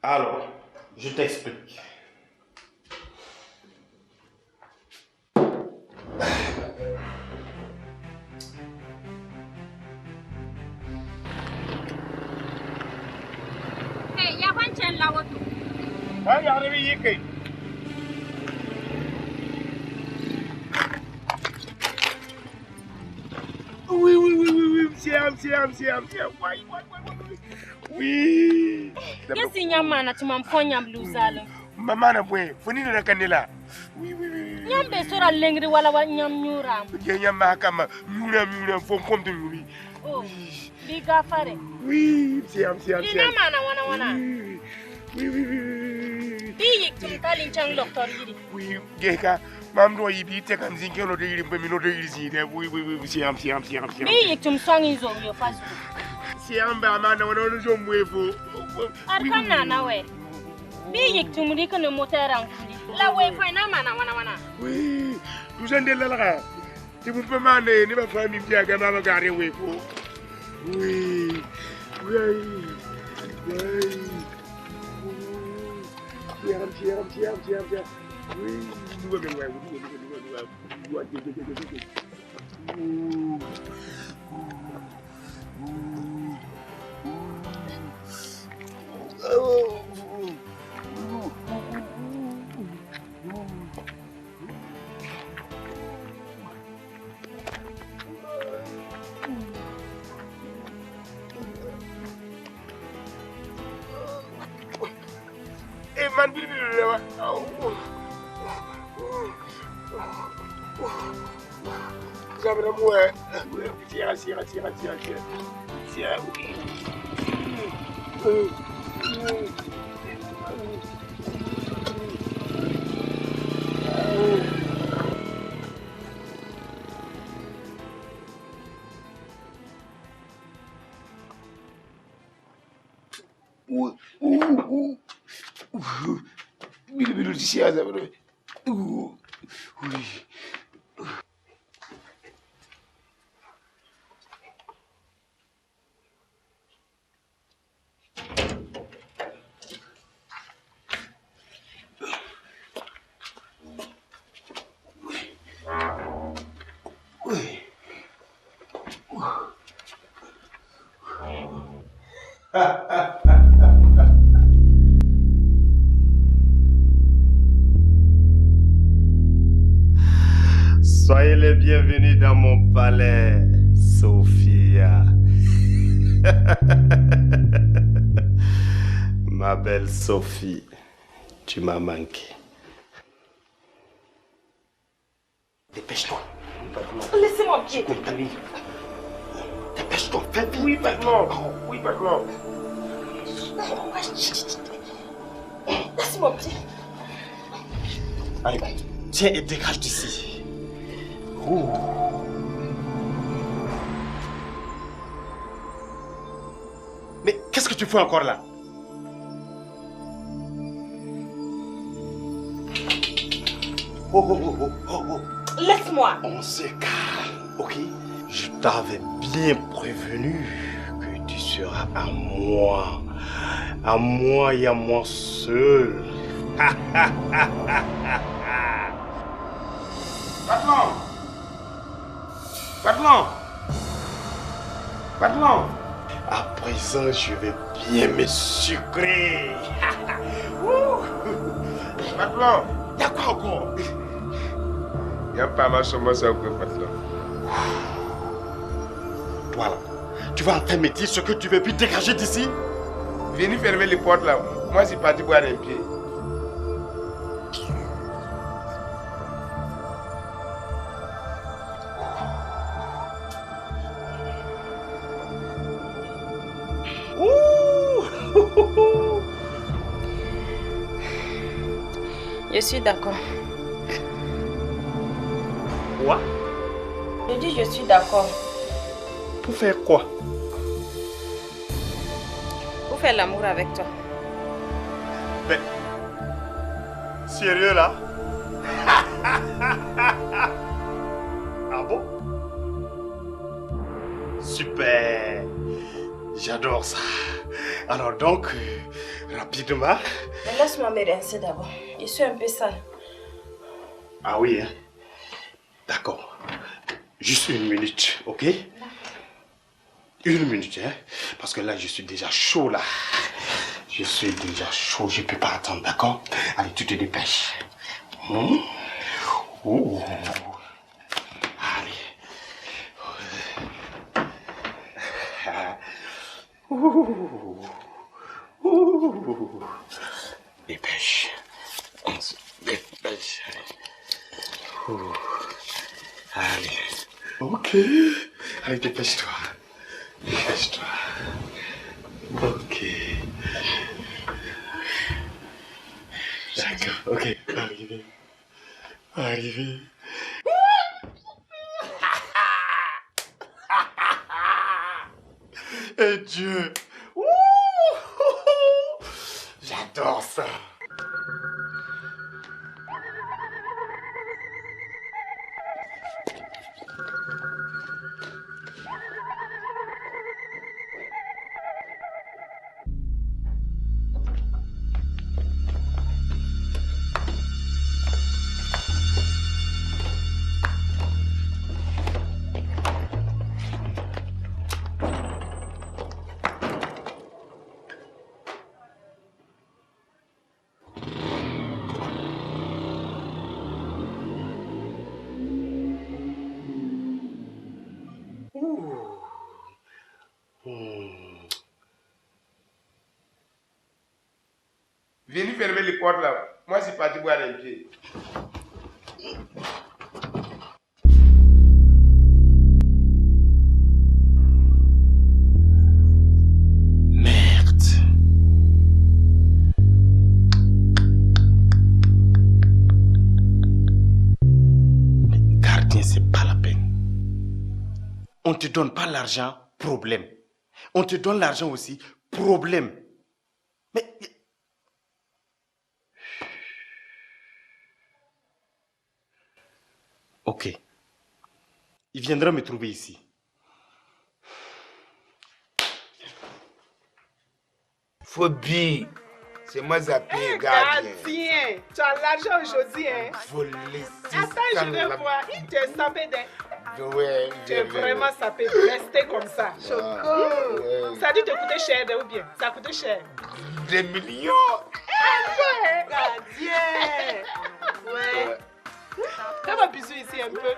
Alors, je t'explique. Hey, ya wancan lawato. Ai, ya rabi yake. Oui, siam. Oui. Yesi nyama na tumamfonya bluzalo. Mama na bwe, funi na kanela. Nyambe sora lengri wala wa nyam nyura. Nyama kama nyura fom de nyuri. Oh, biga fare. Oui, siam. Nyama na wana. Oui. Bi tum talin chang doctor yiri. Oui, geka. Mam do yibi te kan zinkelo de yiri mbemi no de yiri zide. Oui, siam. Bi tum swangi zo yo fazu. Siam ba mana wana no jo mwefo. Arkana na we. Bi tum ri kono moteran fuli. La we fa na mana wana. Oui, tu jende la la. Tu peux maner ni ba fami bia ga na gare wefo. Oui. Siam. Oui, man bi lewa. Zabra mwe. Tira. Bilu siaza bro. Soyez les bienvenus dans mon palais, Sophia. Ma belle Sophie, tu m'as manqué. Dépêche-toi. Laissez-moi pied. Dépêche-toi, fais vite. Oui, maintenant. Laissez-moi pied. Allez, tiens et dégage d'ici. Mais qu'est-ce que tu fais encore là? Oh. Laisse-moi. On se calme, ok? Je t'avais bien prévenu que tu seras à moi. À moi et à moi seul. Patron. À présent, je vais bien me sucrer. Patron. Y'a quoi encore? Y'a pas mal sur moi ça au patron. Toi là, tu vas enfin me dire ce que tu veux puis dégager d'ici? Venez fermer les portes là. Moi, c'est parti boire un pied. Je suis d'accord. Quoi? Je dis je suis d'accord. Pour faire quoi? Pour faire l'amour avec toi. Mais... Sérieux là? Ah bon? Super! J'adore ça. Alors donc, rapidement... Mais laisse-moi me rincer d'abord. Je suis un peu sale. Ah oui, hein? D'accord. Juste 1 minute, ok? 1 minute, hein? Parce que là, je suis déjà chaud, là. Je suis déjà chaud, je ne peux pas attendre, d'accord? Allez, tu te dépêches. Oh. Allez. Dépêche. On se dépêche. Allez. Ok. Allez, dépêche-toi. Dépêche-toi. Ok. D'accord. Ok. Arrivé. Arrivé. Et Dieu. J'adore ça. Venez fermer les portes là. Moi, je suis parti boire un pied. Merde. Mais gardien, c'est pas la peine. On te donne pas l'argent, problème. On te donne l'argent aussi, problème. Mais... Ok. Il viendra me trouver ici. Phobie. C'est moi zappé, gardien. Gardien, tu as l'argent aujourd'hui, hein? Faut laisser Attends, je vais voir. Il te sapé des... Ouais, tu es vraiment sapé. Restez comme ça. Ouais. Ça a dû te coûter cher, ou bien? Ça a coûté cher. Des millions. Ouais, gardien. Ouais. Fais-moi bisou ici un peu.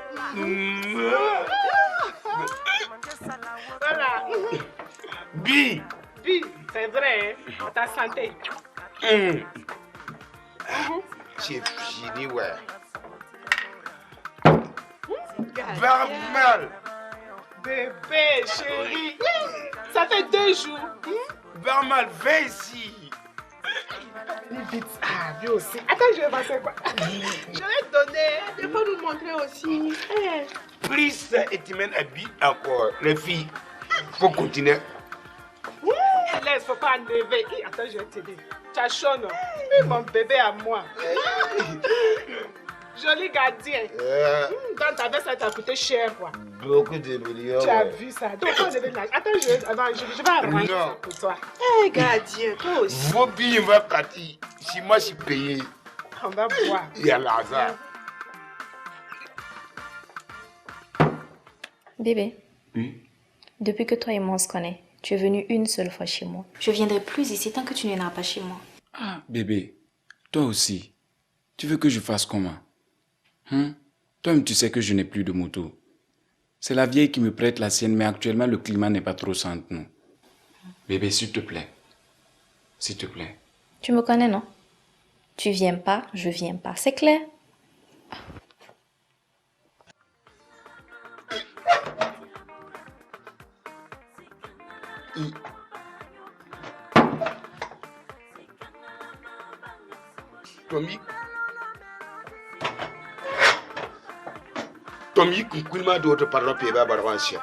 Voilà. Bi, c'est vrai, hein? Ta santé. j'ai fini, ouais. Barmal. Bébé, chérie. Ça fait 2 jours. Barmal, viens ici. Vite. Ah, lui aussi. Attends, je vais passer quoi? Je vais te donner. Il faut nous montrer aussi. Prise et tu mènes habit encore. Les filles, faut continuer. Laisse, faut pas enlever. Attends, je vais t'aider. Tu as chaud, non? Mon bébé à moi. Joli gardien. Dans ta veste, ça t'a coûté cher, quoi. Beaucoup de millions. Tu as vu ça? Donc, on devait... Attends, je vais arranger ça pour toi. Hé, gardien, toi aussi. Vos billes vont partir. Si moi, je suis payé. On va boire. Il y a l'argent. Bébé, depuis que toi et moi on se connaît, tu es venu une seule fois chez moi. Je viendrai plus ici tant que tu n'iras pas chez moi. Ah, bébé, toi aussi, tu veux que je fasse comment? Toi-même, tu sais que je n'ai plus de moto. C'est la vieille qui me prête la sienne, mais actuellement, le climat n'est pas trop sain entre nous. Bébé, s'il te plaît. S'il te plaît. Tu me connais, non? Tu viens pas, je viens pas. C'est clair? Tommy, Tommy Kunkulma d'autres parlent Péba Barwansia.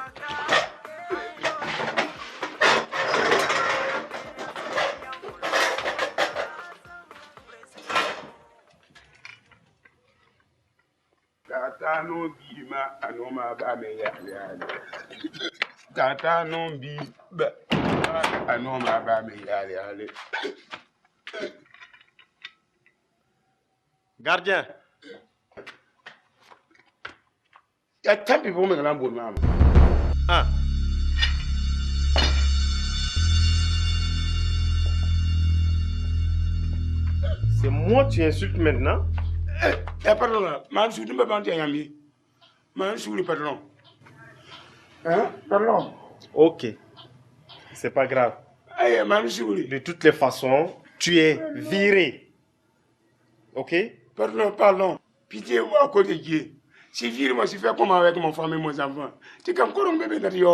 Tata no bima anoma ba me ya. Tata no bi ba anoma ba me ya. Gardien. Il y a tant de people qui ont bon maman. Ah. C'est moi tu insultes maintenant? Pardon là, Mansour, tu me parles d'un ami. Mansour, pardon. Hein? Pardon. Ok. C'est pas grave. Mansour. De toutes les façons, tu es viré. Ok? Pardon. Pitié, à côté de Dieu. Si viré, moi, si fait comment avec mon femme et mes enfants. Tu as encore un bébé dans le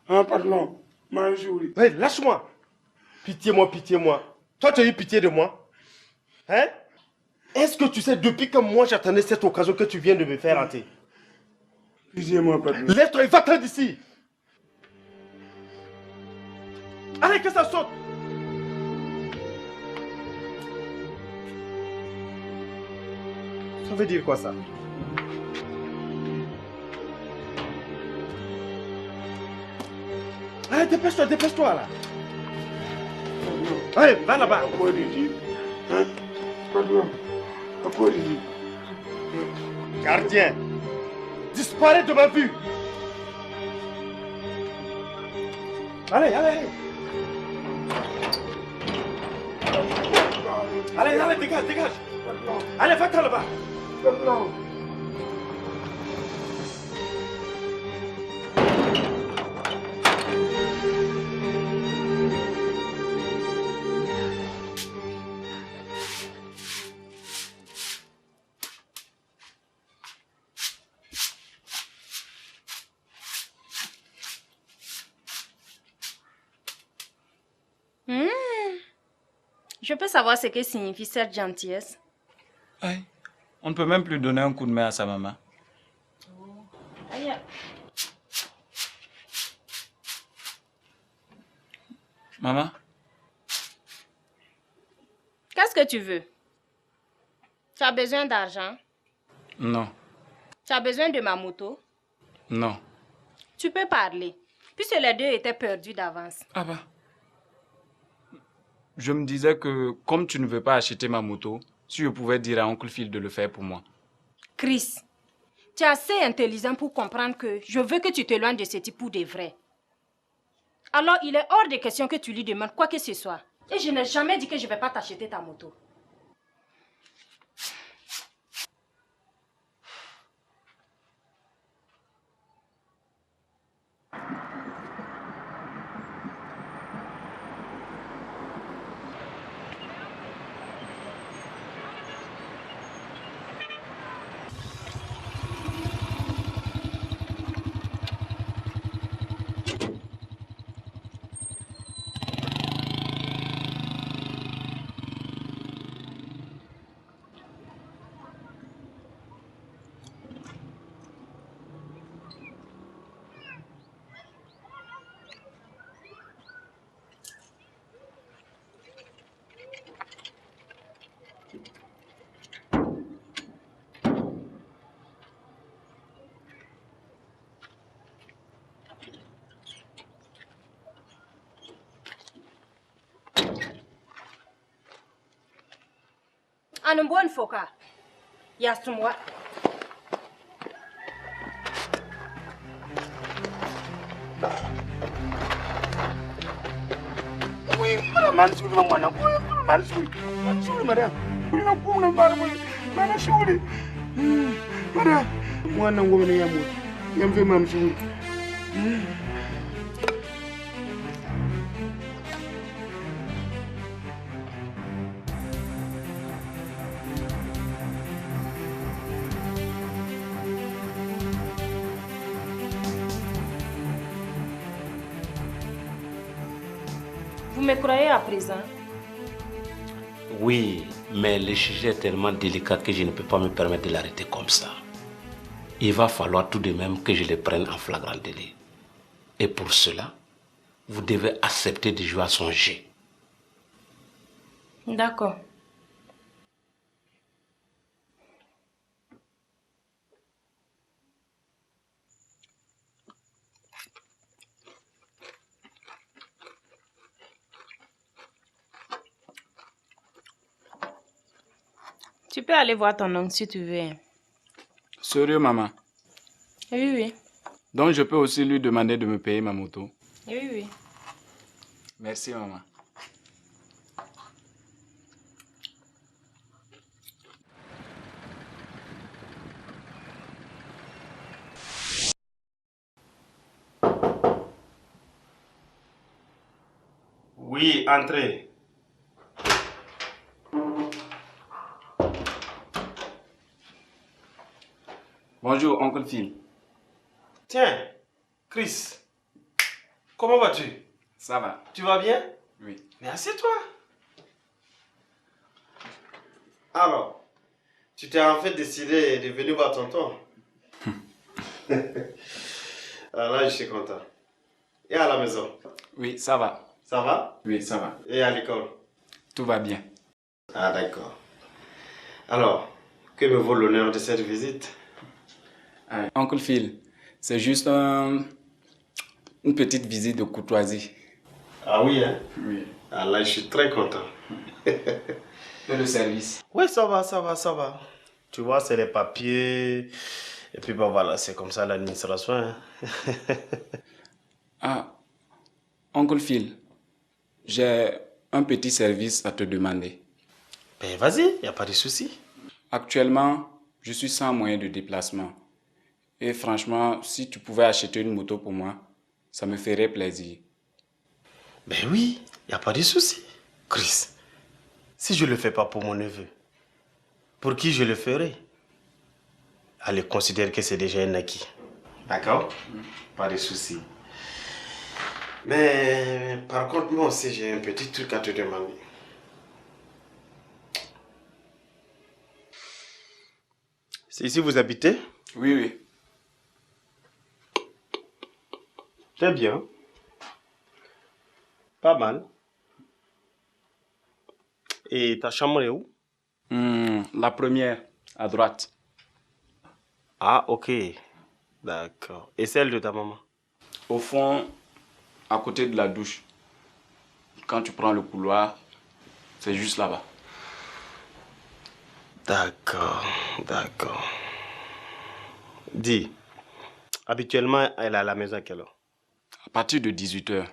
hein, pardon. Mansour. Hey, lâche-moi. Pitié-moi. Toi, tu as eu pitié de moi? Hein? Est-ce que tu sais, depuis que moi j'attendais cette occasion que tu viens de me faire rater? Pitié-moi, pardon. Lève-toi et va-t'en d'ici. Allez, que ça saute. Ça veut dire quoi ça? Allez, dépêche-toi là. Allez, va là-bas. Pardon. Gardien, disparaît de ma vue. Allez. Allez, dégage. Allez, va-t'en là-bas. Je peux savoir ce que signifie cette gentillesse? Aïe, on ne peut même plus donner un coup de main à sa maman. Aïe. Maman? Qu'est-ce que tu veux? Tu as besoin d'argent? Non. Tu as besoin de ma moto? Non. Tu peux parler, puisque les deux étaient perdus d'avance. Ah bah. Je me disais que comme tu ne veux pas acheter ma moto, si je pouvais dire à Oncle Phil de le faire pour moi. Chris, tu es assez intelligent pour comprendre que je veux que tu t'éloignes de ce type pour de vrai. Alors, il est hors de question que tu lui demandes quoi que ce soit. Et je n'ai jamais dit que je ne vais pas t'acheter ta moto. An bon foka. Yasumwa. Oui, Mansour, madame. Oui, non, pour ne pas Mansour. Madame, moi, non, vous venez à moi. Il y a un peu Mansour. Vous me croyez à présent? Oui, mais le sujet est tellement délicat que je ne peux pas me permettre de l'arrêter comme ça. il va falloir tout de même que je les prenne en flagrant délit. Et pour cela, vous devez accepter de jouer à son jeu. D'accord. Tu peux aller voir ton oncle si tu veux. Sérieux, maman? Oui, oui. Donc je peux aussi lui demander de me payer ma moto? Oui, oui. Merci, maman. Oui, entrez. Bonjour, oncle Phil. Tiens, Chris, comment vas-tu? Ça va? Tu vas bien? Oui. Mais assieds-toi. Alors, tu t'es en fait décidé de venir voir tonton. Alors là, je suis content. Et à la maison? Oui, ça va. Ça va? Oui, ça va. Et à l'école? Tout va bien. Ah, d'accord. Alors, que me vaut l'honneur de cette visite? Oncle Phil, c'est juste une petite visite de courtoisie. Ah oui, hein? Oui. Ah là, je suis très content. Et le service? Oui, ça va, ça va, ça va. Tu vois, c'est les papiers. Et puis, bon, voilà, c'est comme ça l'administration. Hein. Ah, oncle Phil, j'ai un petit service à te demander. Ben, vas-y, il n'y a pas de souci. Actuellement, je suis sans moyen de déplacement. Et franchement, si tu pouvais acheter une moto pour moi, ça me ferait plaisir. Ben oui, il n'y a pas de souci. Chris, si je ne le fais pas pour mon neveu, pour qui je le ferai? Allez, considère que c'est déjà un acquis. D'accord? Pas de souci. Mais par contre, moi aussi, j'ai un petit truc à te demander. C'est ici vous habitez? Oui, oui. Très bien. Pas mal. Et ta chambre est où? La première, à droite. Ah, ok. D'accord. Et celle de ta maman? Au fond, à côté de la douche. Quand tu prends le couloir, c'est juste là-bas. D'accord, d'accord. Dis, habituellement, elle est à la maison à quelle heure? À partir de 18h.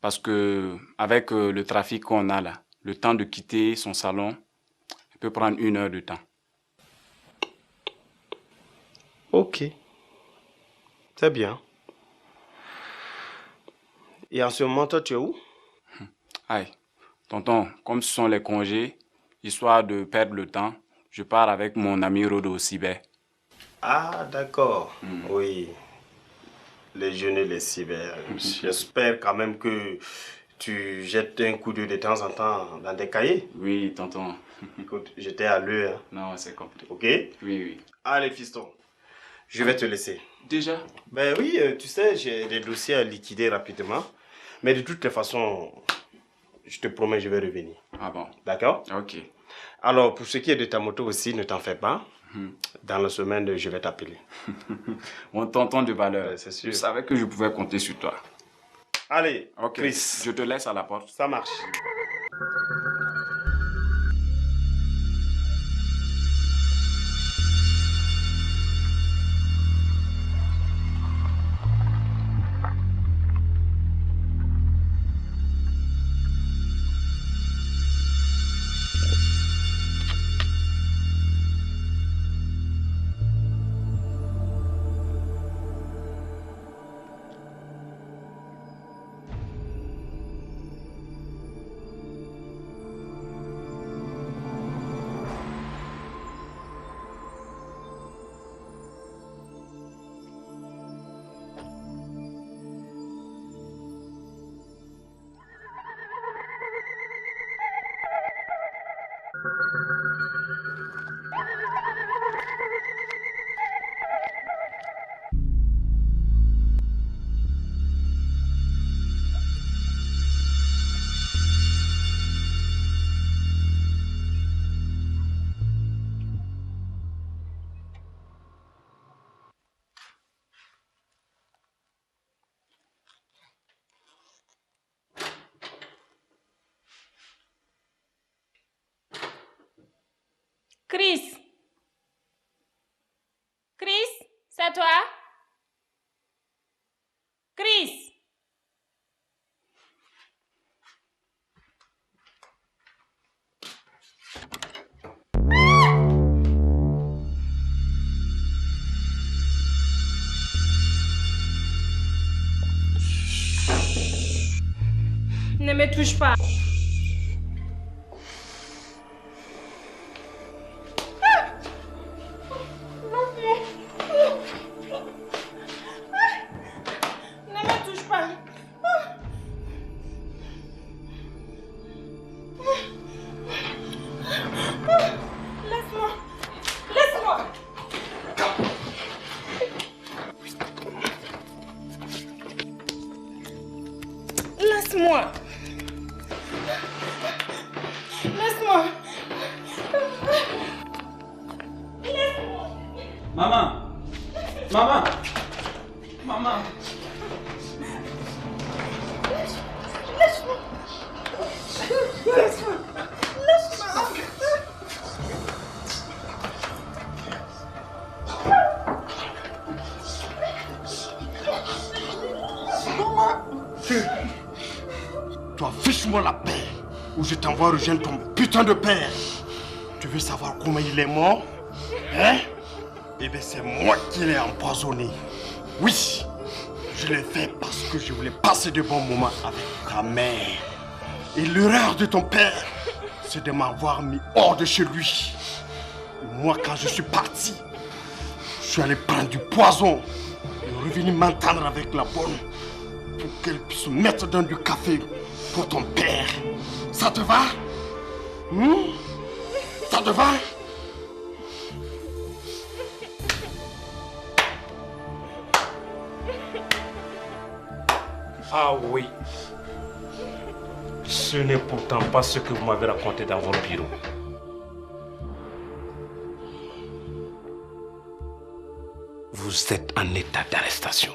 Parce que avec le trafic qu'on a là, le temps de quitter son salon peut prendre 1 heure de temps. Ok. C'est bien. Et en ce moment, toi, tu es où? Aïe, tonton, comme ce sont les congés, histoire de perdre le temps, je pars avec mon ami Rodo au cyber. Ah, d'accord. Oui. Les jeunes et les cyber. J'espère quand même que tu jettes un coup d'œil de temps en temps dans des cahiers. Oui, tonton. Écoute, j'étais à l'heure. Non, c'est compris. Ok? Oui, oui. Allez, fiston. Je vais te laisser. Déjà? Ben oui, tu sais, j'ai des dossiers à liquider rapidement. Mais de toutes les façons, je te promets, je vais revenir. Ah bon? D'accord? Ok. Alors, pour ce qui est de ta moto aussi, ne t'en fais pas. Dans la semaine, je vais t'appeler. Mon tonton de valeur. C'est sûr. Je savais que je pouvais compter sur toi. Allez, ok. Chris. Je te laisse à la porte. Ça marche. Chris. Chris, c'est toi? Chris. Ne me touche pas. Ne me touche pas. Laisse-moi. Laisse-moi. Laisse-moi. Laisse-moi. Maman! Maman! Maman! Laisse-moi. Laisse-moi. Laisse-moi. Toi, fiche-moi la paix, ou je t'envoie rejoindre ton putain de père. Tu veux savoir comment il est mort? Hein? Eh bien, c'est moi qui l'ai empoisonné. Oui, je l'ai fait parce que je voulais passer de bons moments avec ta mère. Et l'erreur de ton père, c'est de m'avoir mis hors de chez lui. Et moi, quand je suis parti, je suis allé prendre du poison et revenu m'entendre avec la bonne pour qu'elle puisse mettre dans du café pour ton père. Ça te va? Ça te va? Ah oui. Ce n'est pourtant pas ce que vous m'avez raconté dans votre bureau. Vous êtes en état d'arrestation.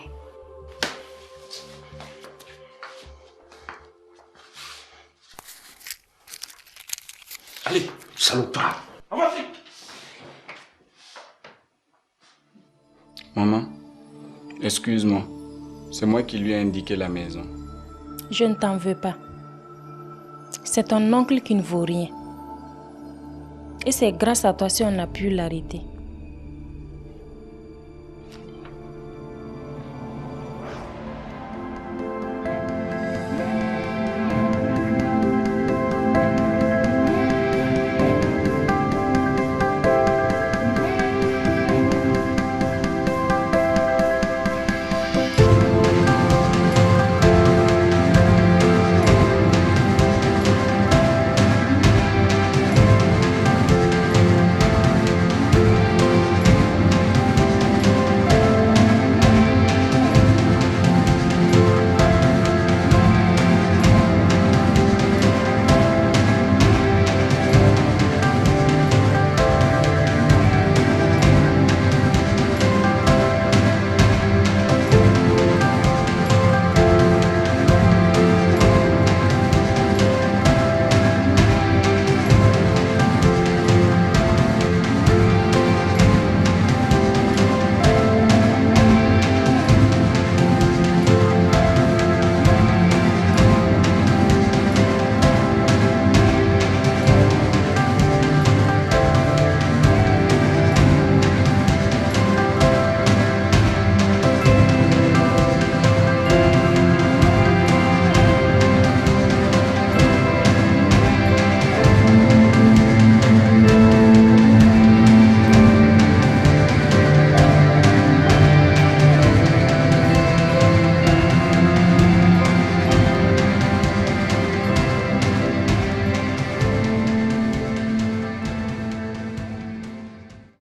Allez, salopard. Avancez. Maman, excuse-moi. C'est moi qui lui ai indiqué la maison. Je ne t'en veux pas. C'est ton oncle qui ne vaut rien. Et c'est grâce à toi si on a pu l'arrêter.